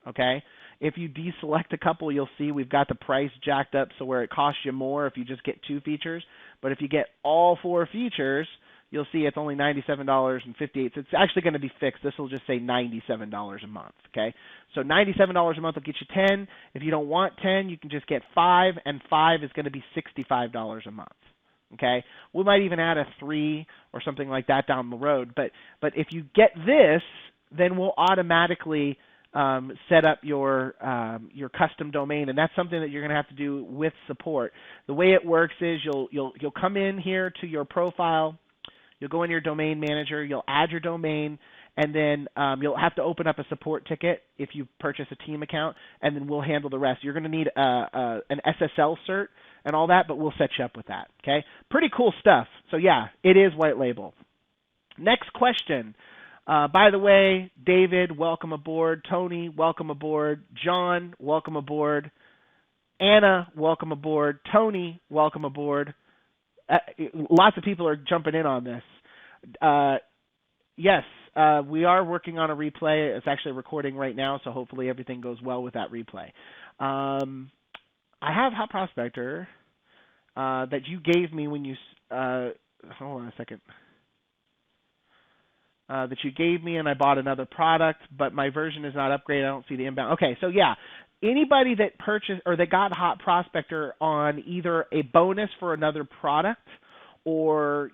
A: Okay? If you deselect a couple, you'll see we've got the price jacked up so where it costs you more if you just get 2 features. But if you get all 4 features, you'll see it's only $97.58. It's actually going to be fixed. This will just say $97 a month. Okay? So $97 a month will get you 10. If you don't want 10, you can just get 5, and 5 is going to be $65 a month. Okay? We might even add a 3 or something like that down the road. But if you get this, then we'll automatically set up your custom domain, and that's something that you're going to have to do with support. The way it works is you'll come in here to your profile, you'll go in your domain manager, you'll add your domain, and then you'll have to open up a support ticket if you purchase a team account, and then we'll handle the rest. You're going to need an SSL cert and all that, but we'll set you up with that. Okay, pretty cool stuff. So yeah, it is white label. Next question. By the way, David, welcome aboard. Tony, welcome aboard. John, welcome aboard. Anna, welcome aboard. Tony, welcome aboard. Lots of people are jumping in on this. Yes, we are working on a replay. It's actually recording right now, so hopefully everything goes well with that replay. I have Hot Prospector that you gave me when you hold on a second. That you gave me, and I bought another product, but my version is not upgraded. I don't see the inbound. Okay, so yeah, anybody that purchased or that got Hot Prospector on either a bonus for another product or,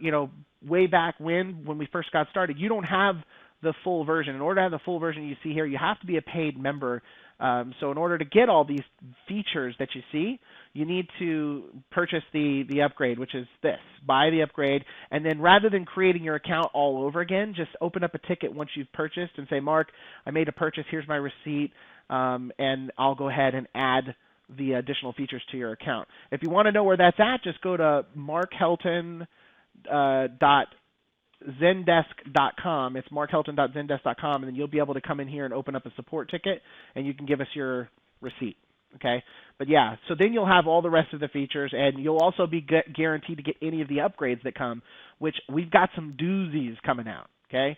A: way back when we first got started, you don't have the full version. In order to have the full version you see here, you have to be a paid member. So in order to get all these features that you see, you need to purchase the upgrade, which is this. Buy the upgrade, and then rather than creating your account all over again, just open up a ticket once you've purchased and say, Mark, I made a purchase, here's my receipt, and I'll go ahead and add the additional features to your account. If you want to know where that's at, just go to markhelton.zendesk.com. It's markhelton.zendesk.com, and then you'll be able to come in here and open up a support ticket, and you can give us your receipt. Okay, but yeah, so then you'll have all the rest of the features, and you'll also be guaranteed to get any of the upgrades that come, which we've got some doozies coming out. Okay,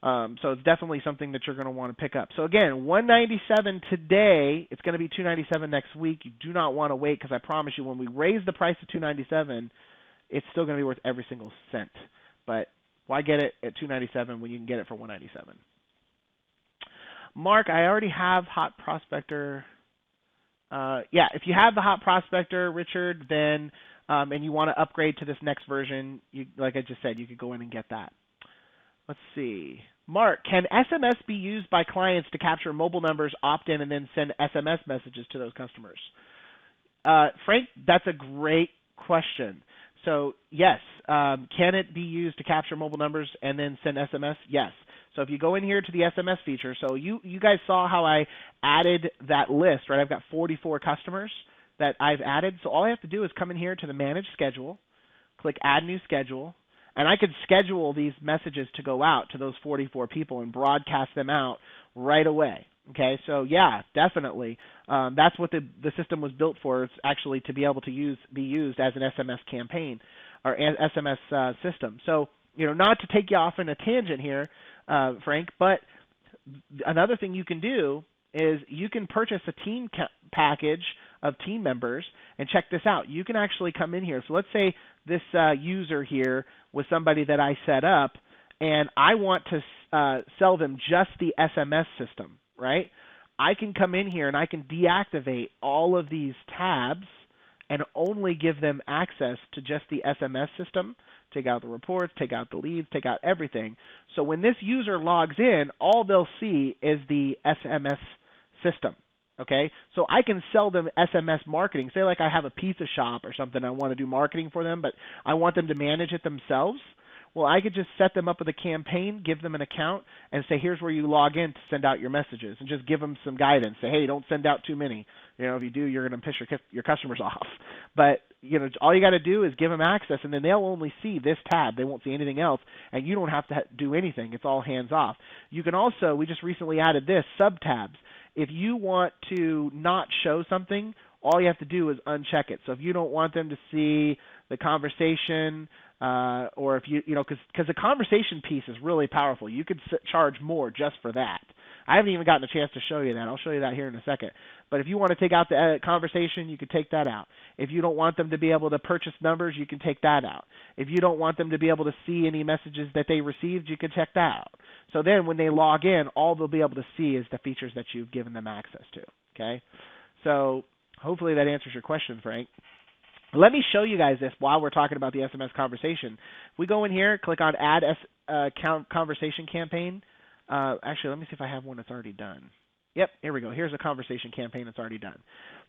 A: so it's definitely something that you're going to want to pick up. So again, $197 today. It's going to be $297 next week. You do not want to wait, because I promise you, when we raise the price to $297, it's still going to be worth every single cent. But why get it at $297 when you can get it for $197? Mark, I already have Hot Prospector. Yeah, if you have the Hot Prospector, Richard, then and you want to upgrade to this next version, like I just said, you could go in and get that. Let's see. Mark, can SMS be used by clients to capture mobile numbers, opt in, and then send SMS messages to those customers? Frank, that's a great question. So yes, can it be used to capture mobile numbers and then send SMS? Yes. So if you go in here to the SMS feature, so you guys saw how I added that list, right? I've got 44 customers that I've added. So all I have to do is come in here to the Manage Schedule, click Add New Schedule, and I could schedule these messages to go out to those 44 people and broadcast them out right away. Okay, so yeah, definitely. That's what the system was built for. It's actually to be able to be used as an SMS campaign or an SMS system. So, not to take you off in a tangent here, Frank, but another thing you can do is you can purchase a team package of team members, and check this out. You can actually come in here. So let's say this user here was somebody that I set up, and I want to sell them just the SMS system, right? I can come in here and I can deactivate all of these tabs and only give them access to just the SMS system. Take out the reports, take out the leads, take out everything. So when this user logs in, all they'll see is the SMS system. Okay, so I can sell them SMS marketing. Say like I have a pizza shop or something, I want to do marketing for them, but I want them to manage it themselves. Well, I could just set them up with a campaign, give them an account, and say, here's where you log in to send out your messages, and just give them some guidance. Say, hey, don't send out too many. If you do, you're going to piss your customers off. But, all you got to do is give them access, and then they'll only see this tab. They won't see anything else, and you don't have to do anything. It's all hands off. You can also, we just recently added this, sub-tabs. If you want to not show something, all you have to do is uncheck it. So if you don't want them to see the conversation, or if because the conversation piece is really powerful. You could charge more just for that. I haven't even gotten a chance to show you that. I'll show you that here in a second. But if you want to take out the conversation, you can take that out. If you don't want them to be able to purchase numbers, you can take that out. If you don't want them to be able to see any messages that they received, you can check that out. So then when they log in, all they'll be able to see is the features that you've given them access to. Okay? So hopefully that answers your question, Frank. Let me show you guys this while we're talking about the SMS conversation. If we go in here, click on Add Conversation Campaign. Actually, let me see if I have one that's already done. Yep, here we go. Here's a conversation campaign that's already done.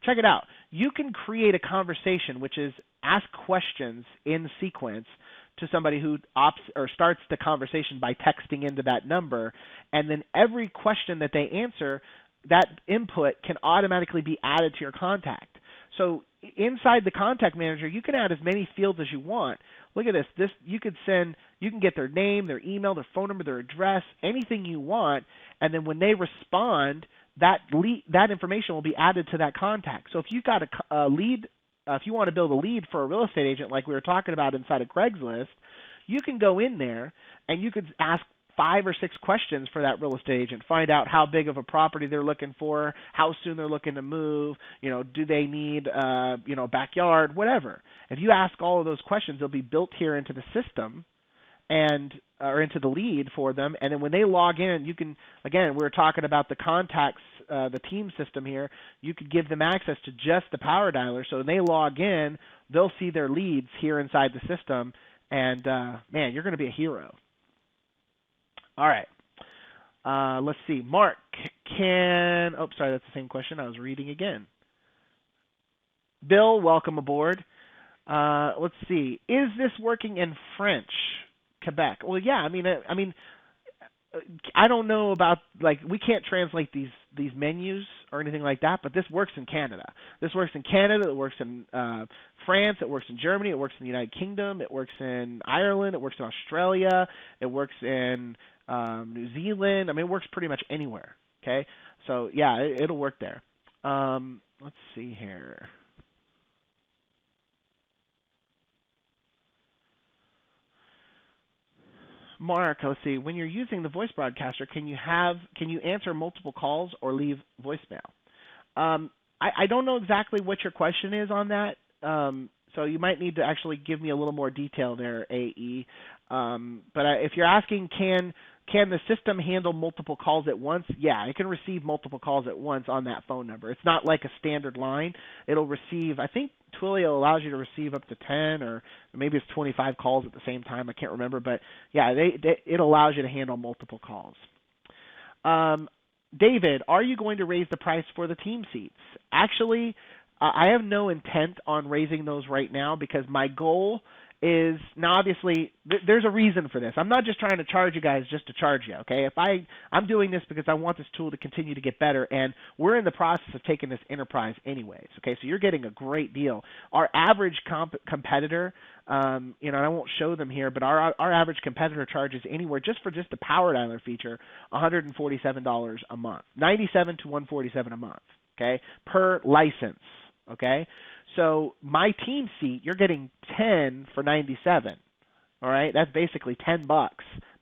A: Check it out. You can create a conversation, which is ask questions in sequence to somebody who opts or starts the conversation by texting into that number, and then every question that they answer, that input can automatically be added to your contact. So inside the contact manager, you can add as many fields as you want. Look at this. You can get their name, their email, their phone number, their address, anything you want, and then when they respond, that information will be added to that contact. So if you've got a lead, if you want to build a lead for a real estate agent like we were talking about inside of Craigslist, you can go in there and you could ask 5 or 6 questions for that real estate agent. Find out how big of a property they're looking for, how soon they're looking to move, do they need, backyard, whatever. If you ask all of those questions, they'll be built here into the system or into the lead for them. And then when they log in, you can, again, we're talking about the contacts, the team system here. You could give them access to just the power dialer. So when they log in, they'll see their leads here inside the system. And, man, you're going to be a hero. All right. Let's see. Mark, sorry, that's the same question. I was reading again. Bill, welcome aboard. Let's see. Is this working in French, Quebec? Well, yeah. I mean, I don't know about, we can't translate these menus or anything like that, but this works in Canada. This works in Canada. It works in France. It works in Germany. It works in the United Kingdom. It works in Ireland. It works in Australia. It works in New Zealand. I mean, it works pretty much anywhere. Okay, so yeah, it'll work there. Let's see here. Mark, let's see. When you're using the voice broadcaster, can you answer multiple calls or leave voicemail? I don't know exactly what your question is on that. So you might need to actually give me a little more detail there, AE. But if you're asking, can the system handle multiple calls at once? Yeah, it can receive multiple calls at once on that phone number. It's not like a standard line. It'll receive, I think Twilio allows you to receive up to 10 or maybe it's 25 calls at the same time. I can't remember. But, yeah, it allows you to handle multiple calls. David, are you going to raise the price for the team seats? Actually, I have no intent on raising those right now because my goal is, now obviously there's a reason for this. I'm not just trying to charge you guys just to charge you, okay? I'm doing this because I want this tool to continue to get better, and we're in the process of taking this enterprise anyways, okay? So you're getting a great deal. Our average competitor, and I won't show them here, but our average competitor charges anywhere just for the power dialer feature, $147 a month, $97 to $147 a month, okay, per license, okay? So my team seat, you're getting 10 for $97. All right, that's basically $10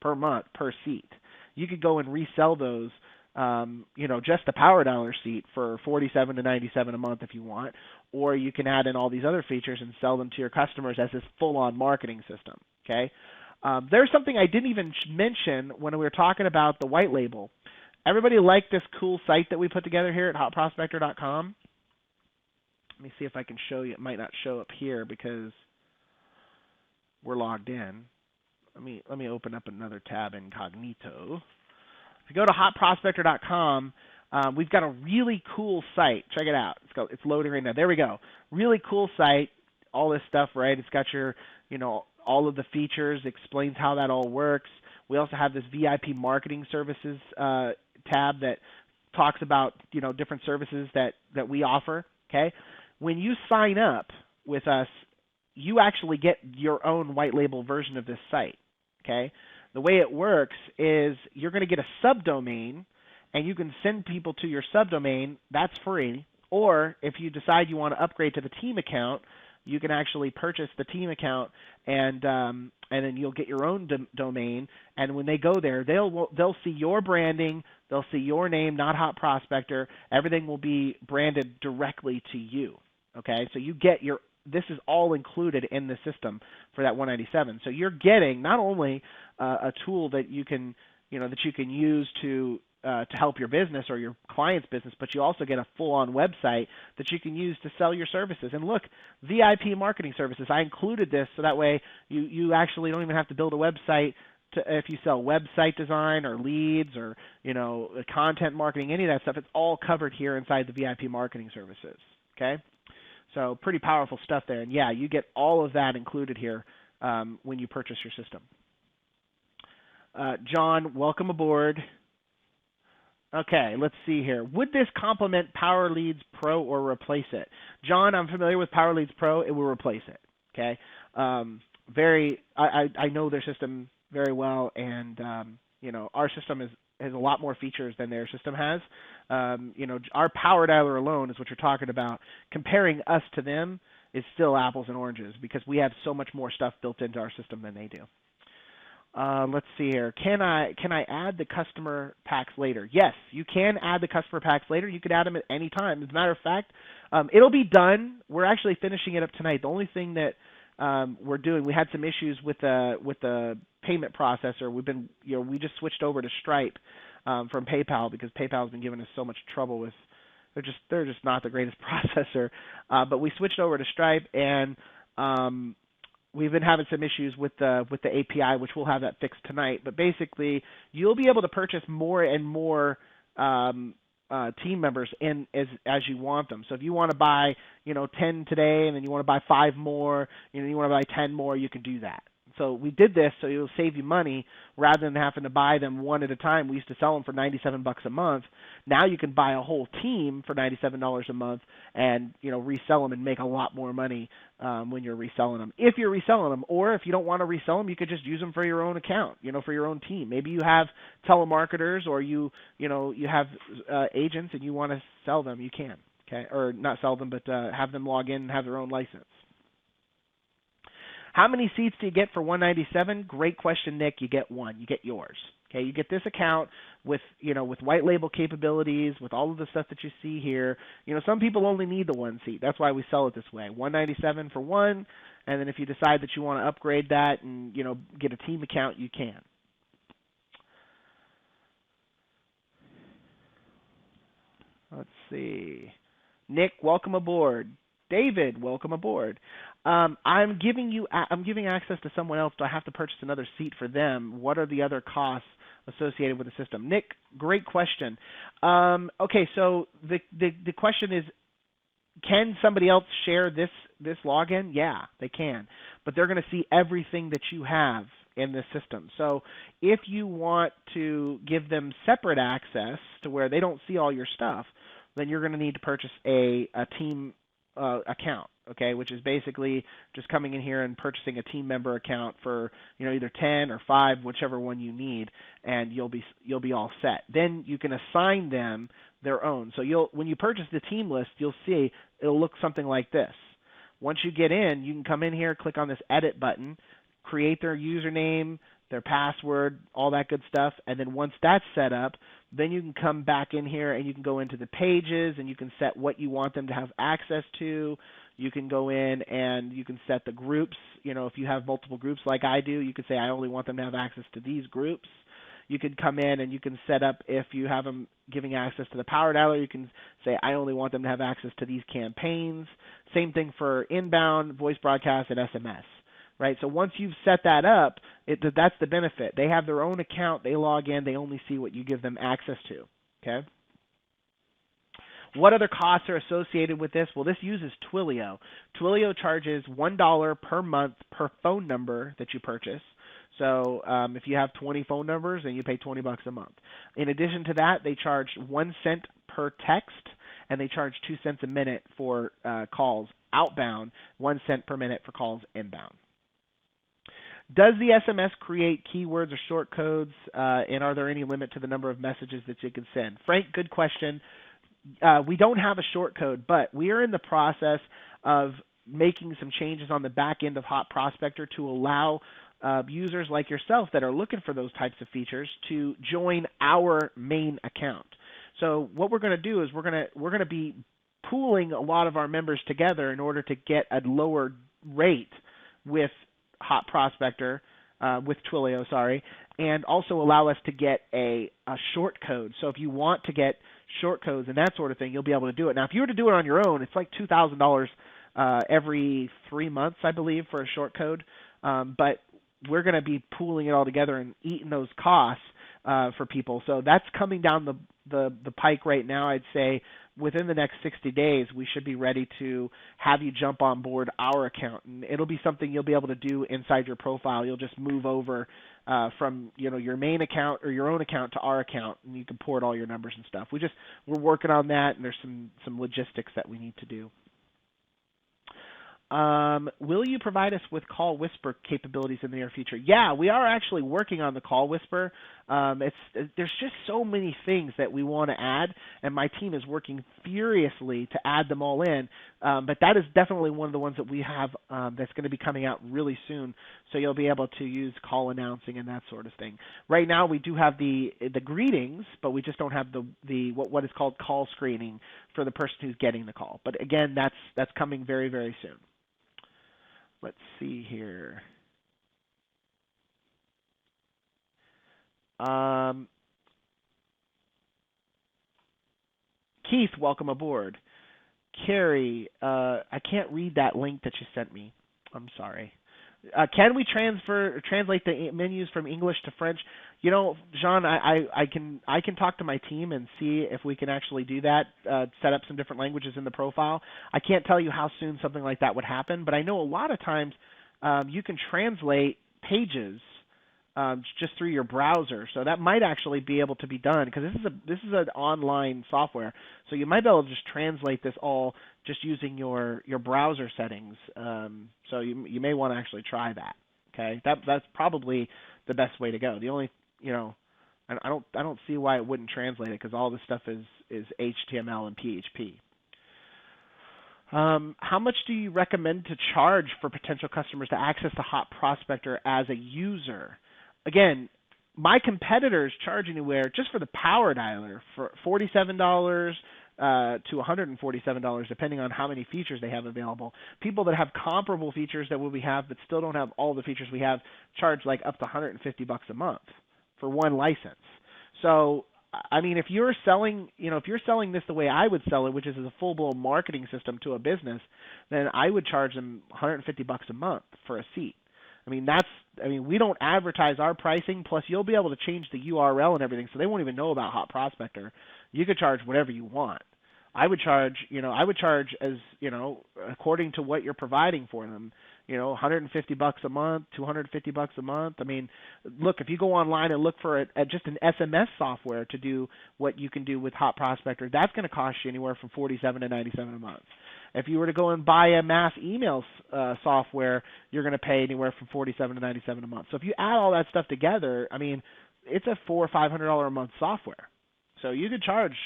A: per month per seat. You could go and resell those, just the power dialer seat for $47 to $97 a month if you want, or you can add in all these other features and sell them to your customers as this full-on marketing system. Okay, there's something I didn't even mention when we were talking about the white label. Everybody liked this cool site that we put together here at hotprospector.com. Let me see if I can show you. It might not show up here because we're logged in. Let me open up another tab incognito. If you go to hotprospector.com, we've got a really cool site. Check it out. It's loading right now. There we go. Really cool site. All this stuff, right? It's got your, all of the features. Explains how that all works. We also have this VIP marketing services tab that talks about different services that we offer. Okay. When you sign up with us, you actually get your own white label version of this site, okay? The way it works is you're going to get a subdomain, and you can send people to your subdomain. That's free. Or if you decide you want to upgrade to the team account, you can actually purchase the team account, and then you'll get your own domain. And when they go there, they'll see your branding, They'll see your name, not Hot Prospector. Everything will be branded directly to you. Okay, so you get this is all included in the system for that 197. So you're getting not only a tool that you can use to help your business or your client's business, but you also get a full-on website that you can use to sell your services. And look, VIP marketing services, I included this so that way you actually don't even have to build a website if you sell website design or leads or content marketing, any of that stuff. It's all covered here inside the VIP marketing services. Okay, so pretty powerful stuff there. And yeah, you get all of that included here when you purchase your system. John, welcome aboard. Okay, let's see here. Would this complement Power Leads Pro or replace it? John, I'm familiar with Power Leads Pro. It will replace it. Okay, I know their system very well, and our system has a lot more features than their system has. Our Power Dialer alone is what you're talking about. Comparing us to them is still apples and oranges because we have so much more stuff built into our system than they do. Let's see here. Can I add the customer packs later? Yes, you can add the customer packs later. You could add them at any time. As a matter of fact, it'll be done. We're actually finishing it up tonight. The only thing that we're doing, we had some issues with the payment processor. We just switched over to Stripe from PayPal because PayPal's been giving us so much trouble with. They're just not the greatest processor. But we switched over to Stripe, and we've been having some issues with the API, which we'll have that fixed tonight. But basically, you'll be able to purchase more and more team members as you want them. So if you want to buy 10 today, and then you want to buy 5 more, you want to buy 10 more, you can do that. So we did this so it'll save you money rather than having to buy them one at a time. We used to sell them for $97 a month. Now you can buy a whole team for $97 a month and resell them and make a lot more money when you're reselling them. If you're reselling them, or if you don't want to resell them, you could just use them for your own account, for your own team. Maybe you have telemarketers or you have agents and you want to sell them, you can. Okay, or not sell them, but have them log in and have their own license. How many seats do you get for 197? Great question, Nick. You get one. You get yours. Okay, you get this account with white label capabilities, with all of the stuff that you see here. Some people only need the one seat. That's why we sell it this way. 197 for one, and then if you decide that you want to upgrade that and get a team account, you can. Let's see. Nick, welcome aboard. David, welcome aboard. I'm giving access to someone else. Do I have to purchase another seat for them? What are the other costs associated with the system? Nick, great question. Okay, so the question is, can somebody else share this login? Yeah, they can, but they're going to see everything that you have in this system. So if you want to give them separate access to where they don't see all your stuff, then you're going to need to purchase a team account, okay, which is basically just coming in here and purchasing a team member account for either 10 or 5, whichever one you need, and you'll be all set. Then you can assign them their own. So when you purchase the team list, you'll see it'll look something like this. Once you get in, you can come in here, click on this edit button, create their username, their password, all that good stuff, and then once that's set up, then you can come back in here and you can go into the pages and you can set what you want them to have access to. You can go in and you can set the groups. If you have multiple groups like I do, you could say I only want them to have access to these groups. You can come in and you can set up, if you have them giving access to the Power Dialer, you can say I only want them to have access to these campaigns. Same thing for inbound, voice broadcast, and SMS. Right, so once you've set that up, that's the benefit. They have their own account. They log in. They only see what you give them access to. Okay. What other costs are associated with this? Well, this uses Twilio. Twilio charges $1 per month per phone number that you purchase. So if you have 20 phone numbers, then you pay $20 a month. In addition to that, they charge 1 cent per text, and they charge 2 cents a minute for calls outbound, 1 cent per minute for calls inbound. Does the SMS create keywords or short codes, and are there any limit to the number of messages that you can send? Frank, good question. We don't have a short code, but we are in the process of making some changes on the back end of Hot Prospector to allow users like yourself that are looking for those types of features to join our main account. So what we're going to do is we're going to be pooling a lot of our members together in order to get a lower rate with Hot Prospector, with Twilio, sorry, and also allow us to get a short code. So if you want to get short codes and that sort of thing, you'll be able to do it. Now, if you were to do it on your own, it's like $2,000 every 3 months, I believe, for a short code. But we're going to be pooling it all together and eating those costs for people. So that's coming down the pike right now. I'd say within the next 60 days, we should be ready to have you jump on board our account. And it'll be something you'll be able to do inside your profile. You'll just move over from your main account or your own account to our account, and you can port all your numbers and stuff. We're working on that, and there's some logistics that we need to do. Will you provide us with Call Whisper capabilities in the near future? Yeah, we are actually working on the Call Whisper. There's just so many things that we want to add, and my team is working furiously to add them all in. But that is definitely one of the ones that we have that's going to be coming out really soon. So you'll be able to use call announcing and that sort of thing. Right now we do have the greetings, but we just don't have the what is called call screening for the person who's getting the call. But again, that's coming very, very soon. Let's see here. Keith, welcome aboard. Carrie, I can't read that link that you sent me. I'm sorry. Can we translate the menus from English to French? Jean, I can talk to my team and see if we can actually do that, set up some different languages in the profile. I can't tell you how soon something like that would happen, but I know a lot of times you can translate pages just through your browser, so that might actually be able to be done because this is an online software, so you might be able to just translate this all just using your browser settings. So you may want to actually try that. Okay, that's probably the best way to go. The only I don't see why it wouldn't translate it because all this stuff is HTML and PHP. How much do you recommend to charge for potential customers to access the Hot Prospector as a user? Again, my competitors charge anywhere just for the power dialer for $47 to $147, depending on how many features they have available. People that have comparable features that we have but still don't have all the features we have charge like up to $150 a month for one license. So, I mean, if you're selling this the way I would sell it, which is as a full-blown marketing system to a business, then I would charge them $150 a month for a seat. We don't advertise our pricing, plus you'll be able to change the URL and everything, so they won't even know about Hot Prospector. You could charge whatever you want. I would charge as, according to what you're providing for them, $150 a month, $250 a month. I mean, look, if you go online and look for just an SMS software to do what you can do with Hot Prospector, that's going to cost you anywhere from $47 to $97 a month. If you were to go and buy a mass email software, you're going to pay anywhere from $47 to $97 a month. So if you add all that stuff together, I mean, it's a $400 or $500 a month software. So you could charge,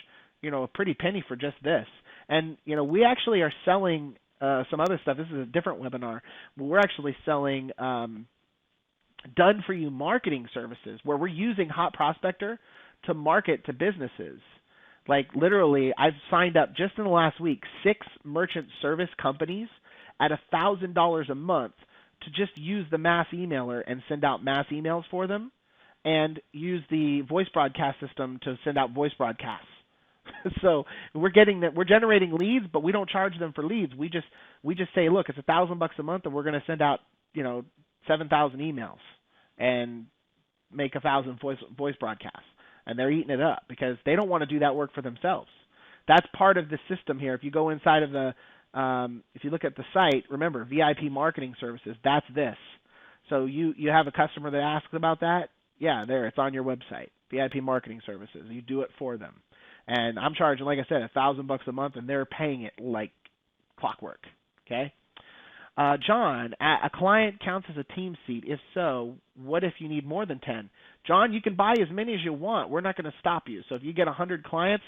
A: a pretty penny for just this. And, we actually are selling some other stuff. This is a different webinar. We're actually selling done-for-you marketing services where we're using Hot Prospector to market to businesses. Like literally, I've signed up just in the last week 6 merchant service companies at $1,000 a month to just use the mass emailer and send out mass emails for them, and use the voice broadcast system to send out voice broadcasts. So we're generating leads, but we don't charge them for leads. We just say, look, it's $1,000 a month, and we're going to send out 7,000 emails and make 1,000 voice broadcasts. And they're eating it up because they don't want to do that work for themselves. That's part of the system here. If you go inside of if you look at the site, remember, VIP marketing services, that's this. So you have a customer that asks about that, yeah, there, it's on your website, VIP marketing services. You do it for them. And I'm charging, like I said, $1,000 a month, and they're paying it like clockwork, okay? John, a client counts as a team seat. If so, what if you need more than 10? John, you can buy as many as you want. We're not going to stop you. So if you get 100 clients,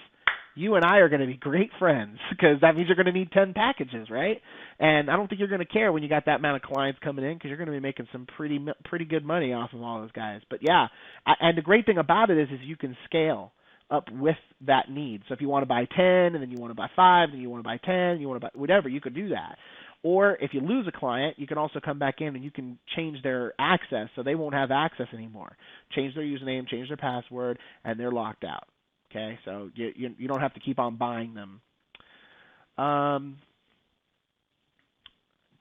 A: you and I are going to be great friends because that means you're going to need 10 packages, right? And I don't think you're going to care when you got that amount of clients coming in because you're going to be making some pretty good money off of all those guys. But yeah, and the great thing about it is you can scale up with that need. So if you want to buy 10 and then you want to buy 5, then you want to buy 10, you want to buy whatever, you could do that. Or if you lose a client, you can also come back in and you can change their access so they won't have access anymore. Change their username, change their password, and they're locked out. Okay, so you don't have to keep on buying them.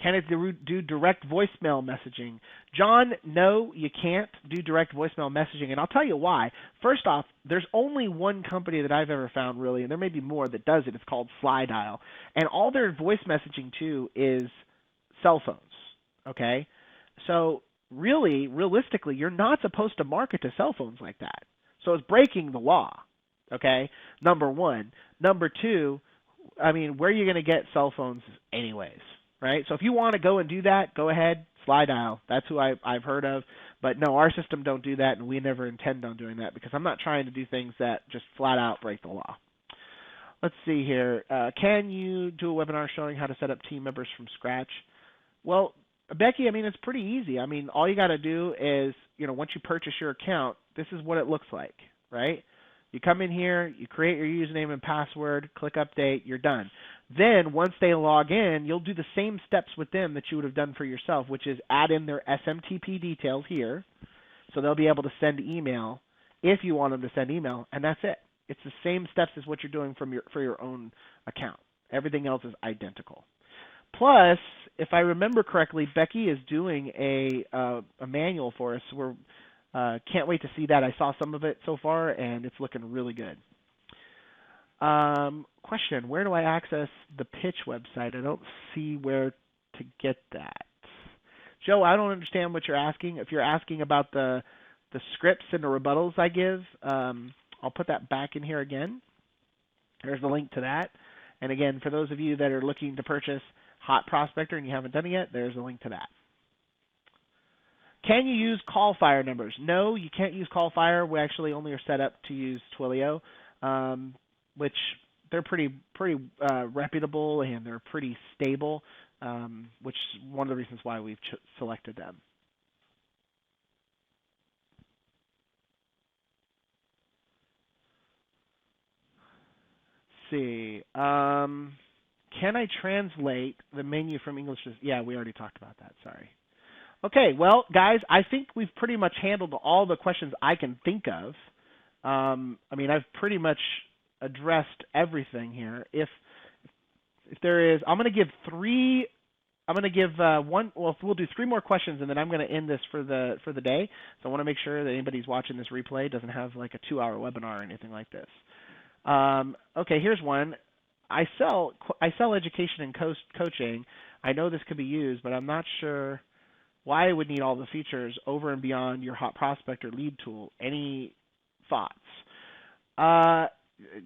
A: Can it do direct voicemail messaging? John, no, you can't do direct voicemail messaging, and I'll tell you why. First off, there's only one company that I've ever found, really, and there may be more that does it. It's called SlyDial, and all their voice messaging, too, is cell phones, okay? So really, realistically, you're not supposed to market to cell phones like that. So it's breaking the law, okay, number one. Number two, I mean, where are you going to get cell phones anyways? Right? So if you want to go and do that, go ahead, SlyDial. That's who I've heard of. But no, our system don't do that, and we never intend on doing that because I'm not trying to do things that just flat out break the law. Let's see here. Can you do a webinar showing how to set up team members from scratch? Well, Becky, I mean, it's pretty easy. I mean, all you got to do is, once you purchase your account, this is what it looks like, right? You come in here, you create your username and password, click update, you're done. Then once they log in, you'll do the same steps with them that you would have done for yourself, which is add in their SMTP details here. So they'll be able to send email if you want them to send email, and that's it. It's the same steps as what you're doing for your own account. Everything else is identical. Plus, if I remember correctly, Becky is doing a manual for us. We're can't wait to see that. I saw some of it so far, and it's looking really good. Question, where do I access the pitch website? I don't see where to get that. Joe, I don't understand what you're asking. If you're asking about the scripts and the rebuttals I give, I'll put that back in here again. There's the link to that. And again, for those of you that are looking to purchase Hot Prospector and you haven't done it yet, there's a link to that. Can you use call fire numbers? No, you can't use call fire. We actually only are set up to use Twilio, which they're pretty reputable and they're pretty stable, which is one of the reasons why we've selected them. Let's see. Can I translate the menu from English to... Yeah, we already talked about that. Sorry. Okay, well, guys, I think we've pretty much handled all the questions I can think of. I mean, I've pretty much addressed everything here. If there is, I'm going to give one. Well, we'll do 3 more questions, and then I'm going to end this for the day. So I want to make sure that anybody who's watching this replay doesn't have like a 2-hour webinar or anything like this. Okay, here's one. I sell education and coaching. I know this could be used, but I'm not sure why I would need all the features over and beyond your Hot Prospector lead tool. Any thoughts? I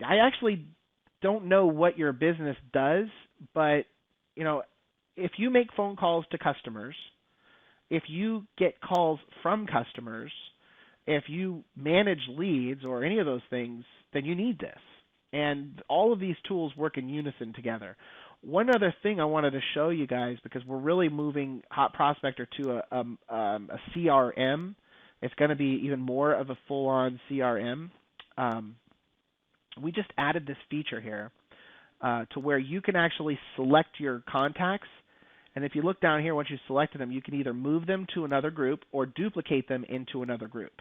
A: actually don't know what your business does, but if you make phone calls to customers, if you get calls from customers, if you manage leads or any of those things, then you need this. And all of these tools work in unison together. One other thing I wanted to show you guys, because we're really moving Hot Prospector to a CRM. It's going to be even more of a full-on CRM. We just added this feature here to where you can actually select your contacts. And if you look down here, once you've selected them, you can either move them to another group or duplicate them into another group.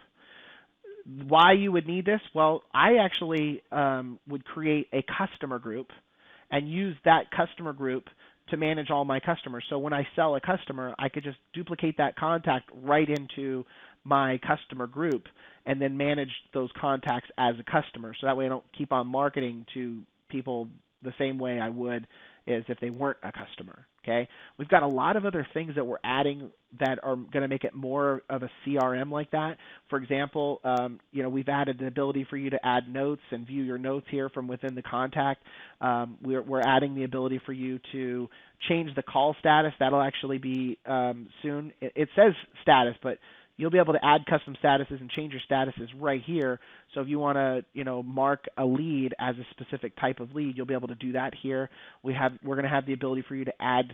A: Why you would need this? Well, I actually would create a customer group and use that customer group to manage all my customers. So when I sell a customer, I could just duplicate that contact right into my customer group and then manage those contacts as a customer. So that way I don't keep on marketing to people the same way I would as if they weren't a customer. Okay, we've got a lot of other things that we're adding that are going to make it more of a CRM like that. For example, we've added the ability for you to add notes and view your notes here from within the contact. We're adding the ability for you to change the call status. That'll actually be soon. It says status, but you'll be able to add custom statuses and change your statuses right here. So if you want to, mark a lead as a specific type of lead, you'll be able to do that here. We're going to have the ability for you to add,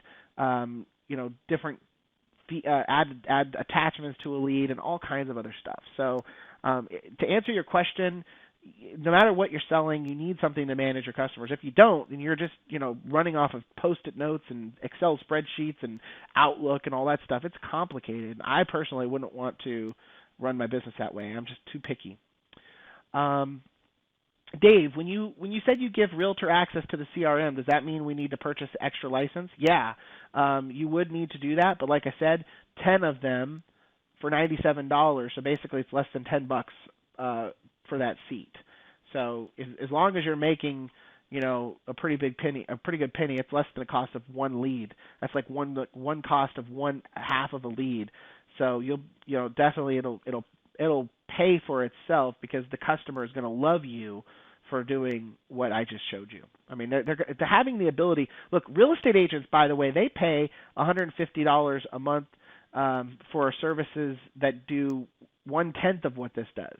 A: different add attachments to a lead and all kinds of other stuff. So to answer your question, no matter what you're selling, you need something to manage your customers. If you don't, then you're just, running off of Post-it notes and Excel spreadsheets and Outlook and all that stuff. It's complicated. I personally wouldn't want to run my business that way. I'm just too picky. Dave, when you said you give Realtor access to the CRM, does that mean we need to purchase extra license? Yeah, you would need to do that, but like I said, 10 of them for $97. So basically, it's less than $10 for that seat. So as long as you're making, a pretty good penny, it's less than the cost of one lead. That's like one cost of one half of a lead. So definitely it'll pay for itself because the customer is going to love you for doing what I just showed you. I mean, they're having the ability. Look, real estate agents, by the way, they pay $150 a month for services that do 1/10 of what this does.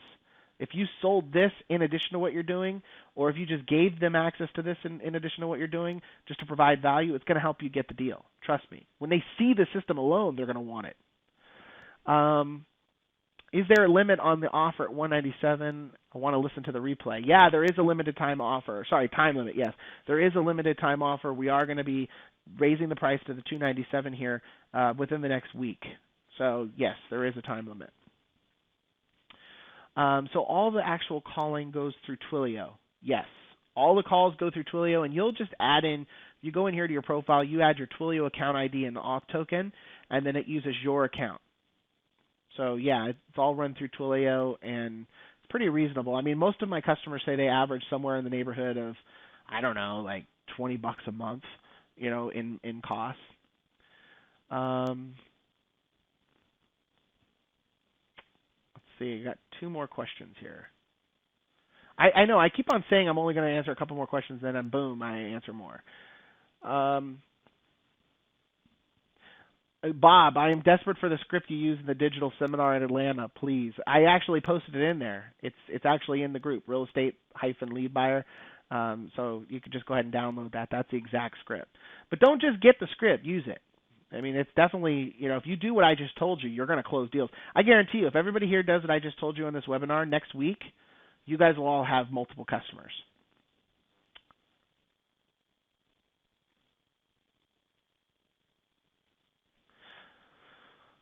A: If you sold this in addition to what you're doing, or if you just gave them access to this in addition to what you're doing, just to provide value, it's going to help you get the deal. Trust me. When they see the system alone, they're going to want it. Is there a limit on the offer at $197? I want to listen to the replay. Yeah, there is a limited time offer. Sorry, time limit. Yes, there is a limited time offer. We are going to be raising the price to the $297 here within the next week. So yes, there is a time limit. So all the actual calling goes through Twilio. Yes, all the calls go through Twilio, and you'll just add in. You go in here to your profile, you add your Twilio account ID and the auth token, and then it uses your account. So yeah, it's all run through Twilio, and it's pretty reasonable. I mean, most of my customers say they average somewhere in the neighborhood of, I don't know, like $20 a month, in costs. Let's see, I got two more questions here. I know, I keep on saying I'm only going to answer a couple more questions, then boom, I answer more. Bob, I am desperate for the script you used in the digital seminar in Atlanta, please. I actually posted it in there. It's actually in the group, Real Estate-Lead Buyer. So you could just go ahead and download that. That's the exact script. But don't just get the script, use it. I mean, it's definitely, if you do what I just told you, you're going to close deals. I guarantee you, if everybody here does what I just told you on this webinar, next week, you guys will all have multiple customers.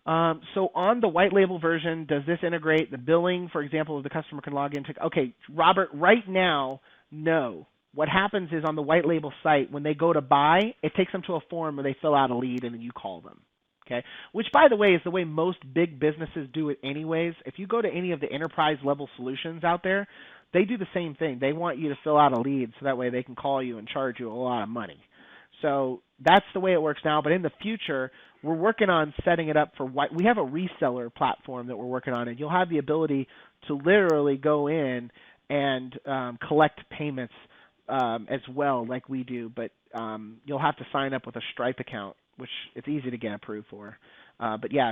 A: So on the white label version, does this integrate the billing, for example, if the customer can log into? Okay, Robert, right now, no. What happens is on the white label site, when they go to buy, it takes them to a form where they fill out a lead and then you call them. Okay, which, by the way, is the way most big businesses do it anyways. If you go to any of the enterprise level solutions out there, they do the same thing. They want you to fill out a lead so that way they can call you and charge you a lot of money. So that's the way it works now. But in the future, we're working on setting it up for what we have a reseller platform that we're working on, and you'll have the ability to literally go in and collect payments as well, like we do. But you'll have to sign up with a Stripe account, which it's easy to get approved for. But yeah,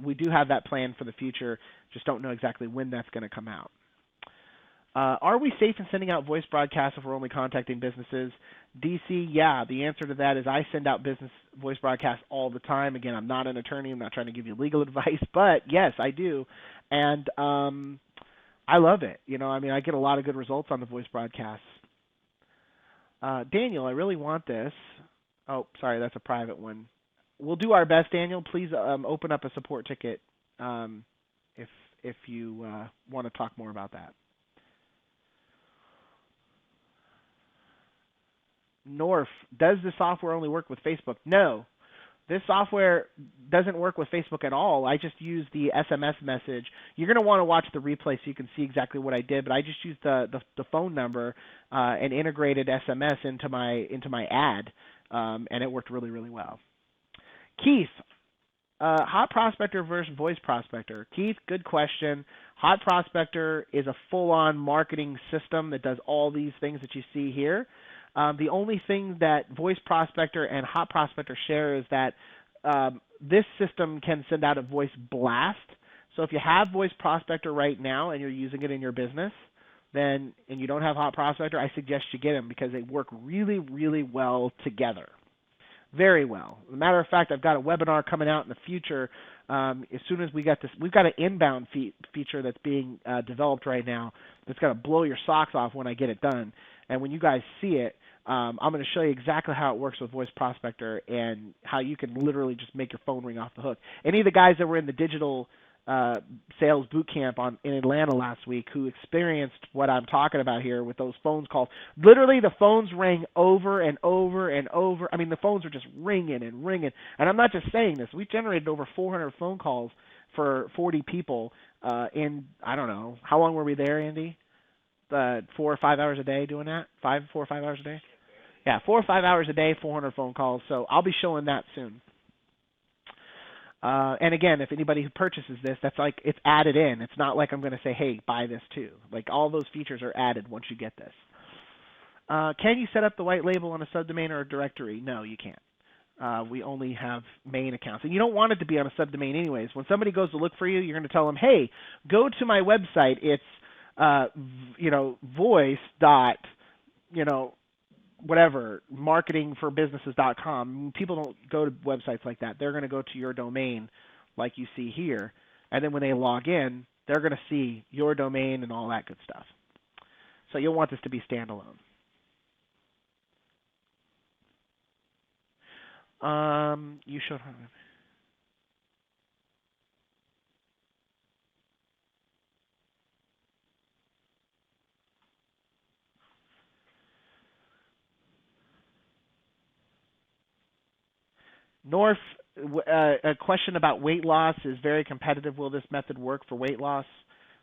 A: we do have that plan for the future. Just don't know exactly when that's going to come out. Are we safe in sending out voice broadcasts if we're only contacting businesses? DC, yeah, the answer to that is I send out business voice broadcasts all the time. Again, I'm not an attorney. I'm not trying to give you legal advice, but yes, I do. And I love it. I get a lot of good results on the voice broadcasts. Daniel, I really want this. Oh, sorry, that's a private one. We'll do our best, Daniel. Please open up a support ticket if you want to talk more about that. North, does the software only work with Facebook? No, this software doesn't work with Facebook at all. I just use the SMS message. You're going to want to watch the replay so you can see exactly what I did, but I just used the phone number and integrated SMS into my ad, and it worked really, really well. Keith, Hot Prospector versus Voice Prospector. Keith, good question. Hot Prospector is a full-on marketing system that does all these things that you see here. The only thing that Voice Prospector and Hot Prospector share is that this system can send out a voice blast. So if you have Voice Prospector right now and you're using it in your business, then and you don't have Hot Prospector, I suggest you get them because they work really, really well together. Very well. As a matter of fact, I've got a webinar coming out in the future. As soon as we got this, we've got an inbound feature that's being developed right now that's going to blow your socks off when I get it done. And when you guys see it, I'm going to show you exactly how it works with Voice Prospector and how you can literally just make your phone ring off the hook. Any of the guys that were in the digital sales boot camp in Atlanta last week who experienced what I'm talking about here with those phone calls. Literally, the phones rang over and over and over. I mean, the phones were just ringing and ringing. And I'm not just saying this. We generated over 400 phone calls for 40 people in, I don't know, how long were we there, Andy? 4 or 5 hours a day doing that? 4 or 5 hours a day? Yeah, 4 or 5 hours a day, 400 phone calls. So I'll be showing that soon. And again, if anybody who purchases this, that's like it's added in. It's not like I'm going to say, hey, buy this too. Like all those features are added once you get this. Can you set up the white label on a subdomain or a directory? No, you can't. We only have main accounts. And you don't want it to be on a subdomain anyways. When somebody goes to look for you, you're going to tell them, hey, go to my website. It's, voice. Whatever, marketingforbusinesses.com. People don't go to websites like that. They're going to go to your domain like you see here. And then when they log in, they're going to see your domain and all that good stuff. So you'll want this to be standalone. You showed North, a question about weight loss is very competitive. Will this method work for weight loss?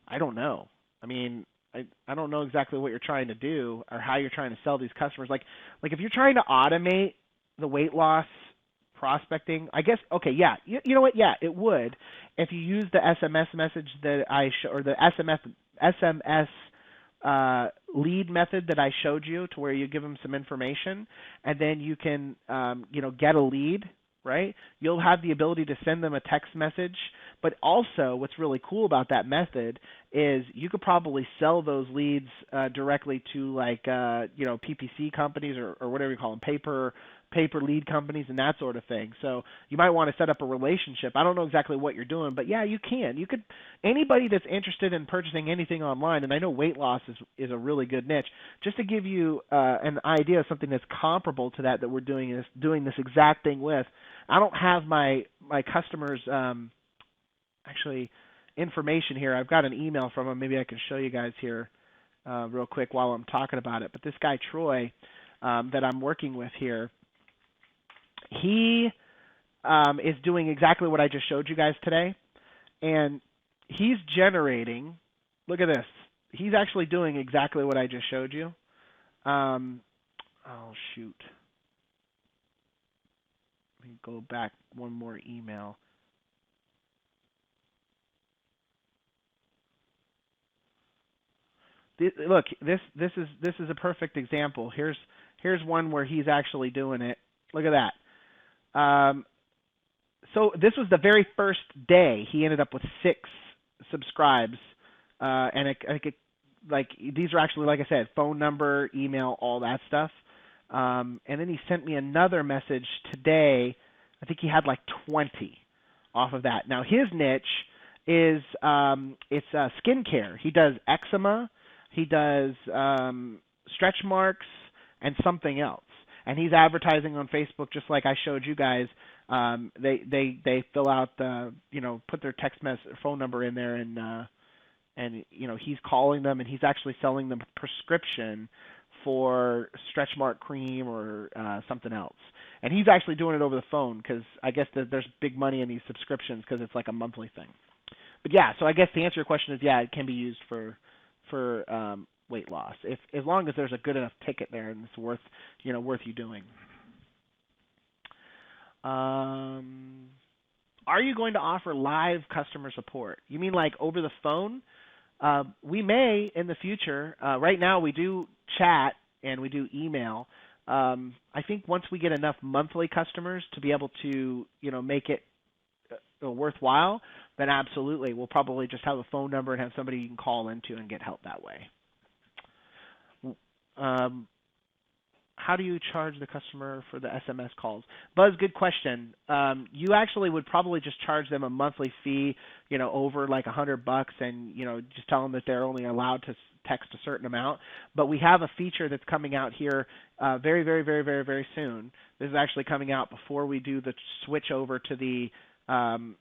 A: I don't know. I mean, I don't know exactly what you're trying to do or how you're trying to sell these customers. Like if you're trying to automate the weight loss prospecting, I guess, okay, yeah. You know what? Yeah, it would. If you use the SMS message that or the SMS lead method that I showed you to where you give them some information and then you can, get a lead, right? You'll have the ability to send them a text message, but also what's really cool about that method is you could probably sell those leads directly to like, PPC companies or whatever you call them, paper lead companies and that sort of thing. So you might want to set up a relationship. I don't know exactly what you're doing, but yeah, you can. You could, anybody that's interested in purchasing anything online, and I know weight loss is a really good niche, just to give you an idea of something that's comparable to that we're doing this exact thing with. I don't have my customers actually information here. I've got an email from him. Maybe I can show you guys here real quick while I'm talking about it. But this guy, Troy, that I'm working with here, he is doing exactly what I just showed you guys today. And he's generating, look at this. He's actually doing exactly what I just showed you. Oh, shoot. Let me go back one more email. Look, this is a perfect example. Here's one where he's actually doing it. Look at that. So this was the very first day. He ended up with 6 subscribes, and these are actually, like I said, phone number, email, all that stuff. And then he sent me another message today. I think he had like 20 off of that. Now his niche is it's skincare. He does eczema, he does stretch marks, and something else. And he's advertising on Facebook just like I showed you guys. They fill out put their text message phone number in there and he's calling them and he's actually selling them a prescription for stretch mark cream or something else. And he's actually doing it over the phone because I guess there's big money in these subscriptions because it's like a monthly thing. But yeah, so I guess the answer to your question is yeah, it can be used for weight loss as long as there's a good enough ticket there and it's worth you doing. Are you going to offer live customer support? You mean like over the phone? We may in the future. Right now we do chat and we do email. I think once we get enough monthly customers to be able to make it worthwhile, then absolutely, we'll probably just have a phone number and have somebody you can call into and get help that way. Um, how do you charge the customer for the SMS calls? Buzz, good question. You actually would probably just charge them a monthly fee, over like $100, and just tell them that they're only allowed to text a certain amount. But we have a feature that's coming out here very, very, very, very, very soon. This is actually coming out before we do the switch over to the, to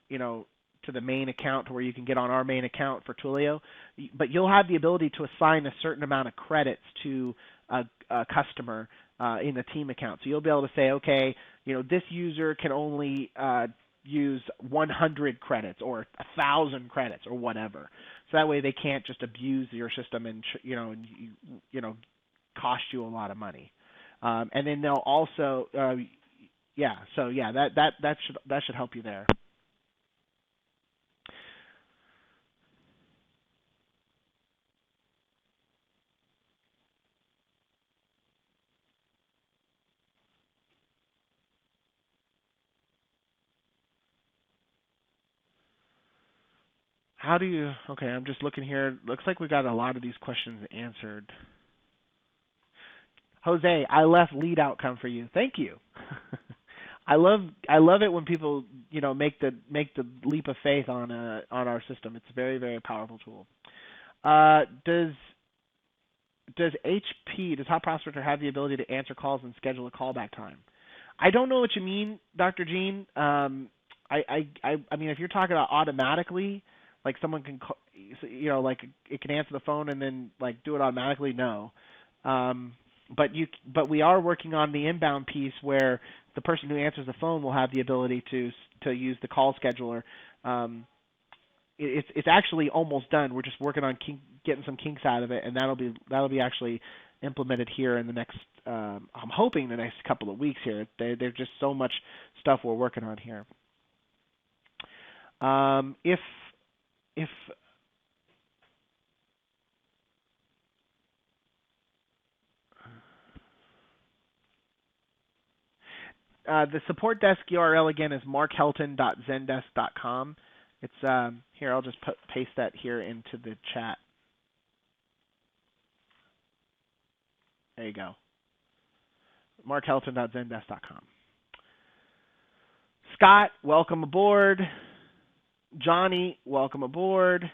A: the main account, to where you can get on our main account for Twilio. But you'll have the ability to assign a certain amount of credits to a customer in the team account. So you'll be able to say, okay, this user can only use 100 credits or 1,000 credits or whatever. So that way they can't just abuse your system and cost you a lot of money. And then they'll also, that should help you there. How do you, okay, I'm just looking here. Looks like we got a lot of these questions answered. Jose, I left lead outcome for you. Thank you. I love it when people, make the leap of faith on our system. It's a very, very powerful tool. Does Hot Prospector have the ability to answer calls and schedule a callback time? I don't know what you mean, Dr. Jean. I mean, if you're talking about automatically, like someone can, like it can answer the phone and then like do it automatically. No, but we are working on the inbound piece where the person who answers the phone will have the ability to use the call scheduler. It's actually almost done. We're just working on getting some kinks out of it, and that'll be actually implemented here in the next. I'm hoping the next couple of weeks here. There's just so much stuff we're working on here. If the support desk URL again is markhelton.zendesk.com. It's here. I'll just paste that here into the chat. There you go. markhelton.zendesk.com. Scott, welcome aboard. Johnny, welcome aboard.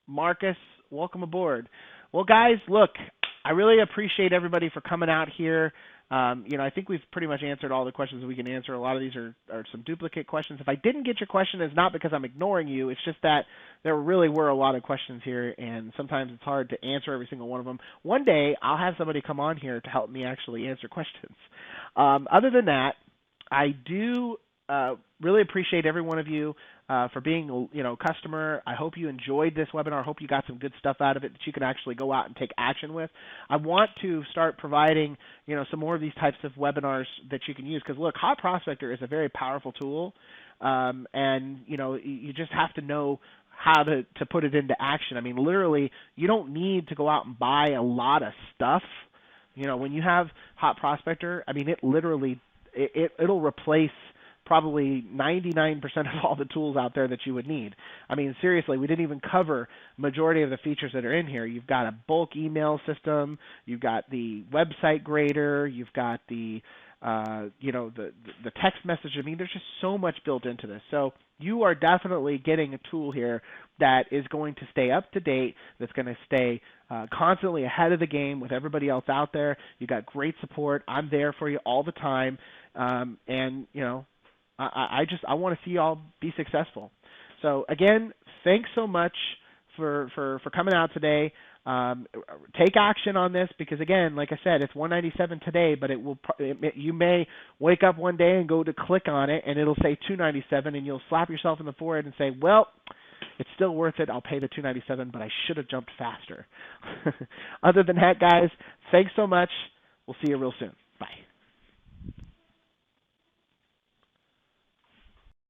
A: Marcus, welcome aboard. Well, guys, look, I really appreciate everybody for coming out here. I think we've pretty much answered all the questions we can answer. A lot of these are some duplicate questions. If I didn't get your question, it's not because I'm ignoring you. It's just that there really were a lot of questions here, and sometimes it's hard to answer every single one of them. One day, I'll have somebody come on here to help me actually answer questions. Other than that, I do really appreciate every one of you for being, customer. I hope you enjoyed this webinar. I hope you got some good stuff out of it that you can actually go out and take action with. I want to start providing, some more of these types of webinars that you can use because, look, Hot Prospector is a very powerful tool, and, you just have to know how to put it into action. I mean, literally, you don't need to go out and buy a lot of stuff. When you have Hot Prospector, I mean, it literally, it'll replace probably 99% of all the tools out there that you would need. I mean, seriously, we didn't even cover majority of the features that are in here. You've got a bulk email system, you've got the website grader, you've got the the text message. I mean, there's just so much built into this. So you are definitely getting a tool here that is going to stay up to date, that's going to stay constantly ahead of the game with everybody else out there. You got great support. I'm there for you all the time, and I want to see y'all be successful. So again, thanks so much for coming out today. Take action on this because again, like I said, it's $197 today, but you may wake up one day and go to click on it and it'll say $297, and you'll slap yourself in the forehead and say, well, it's still worth it. I'll pay the $297, but I should have jumped faster. Other than that, guys, thanks so much. We'll see you real soon. Bye.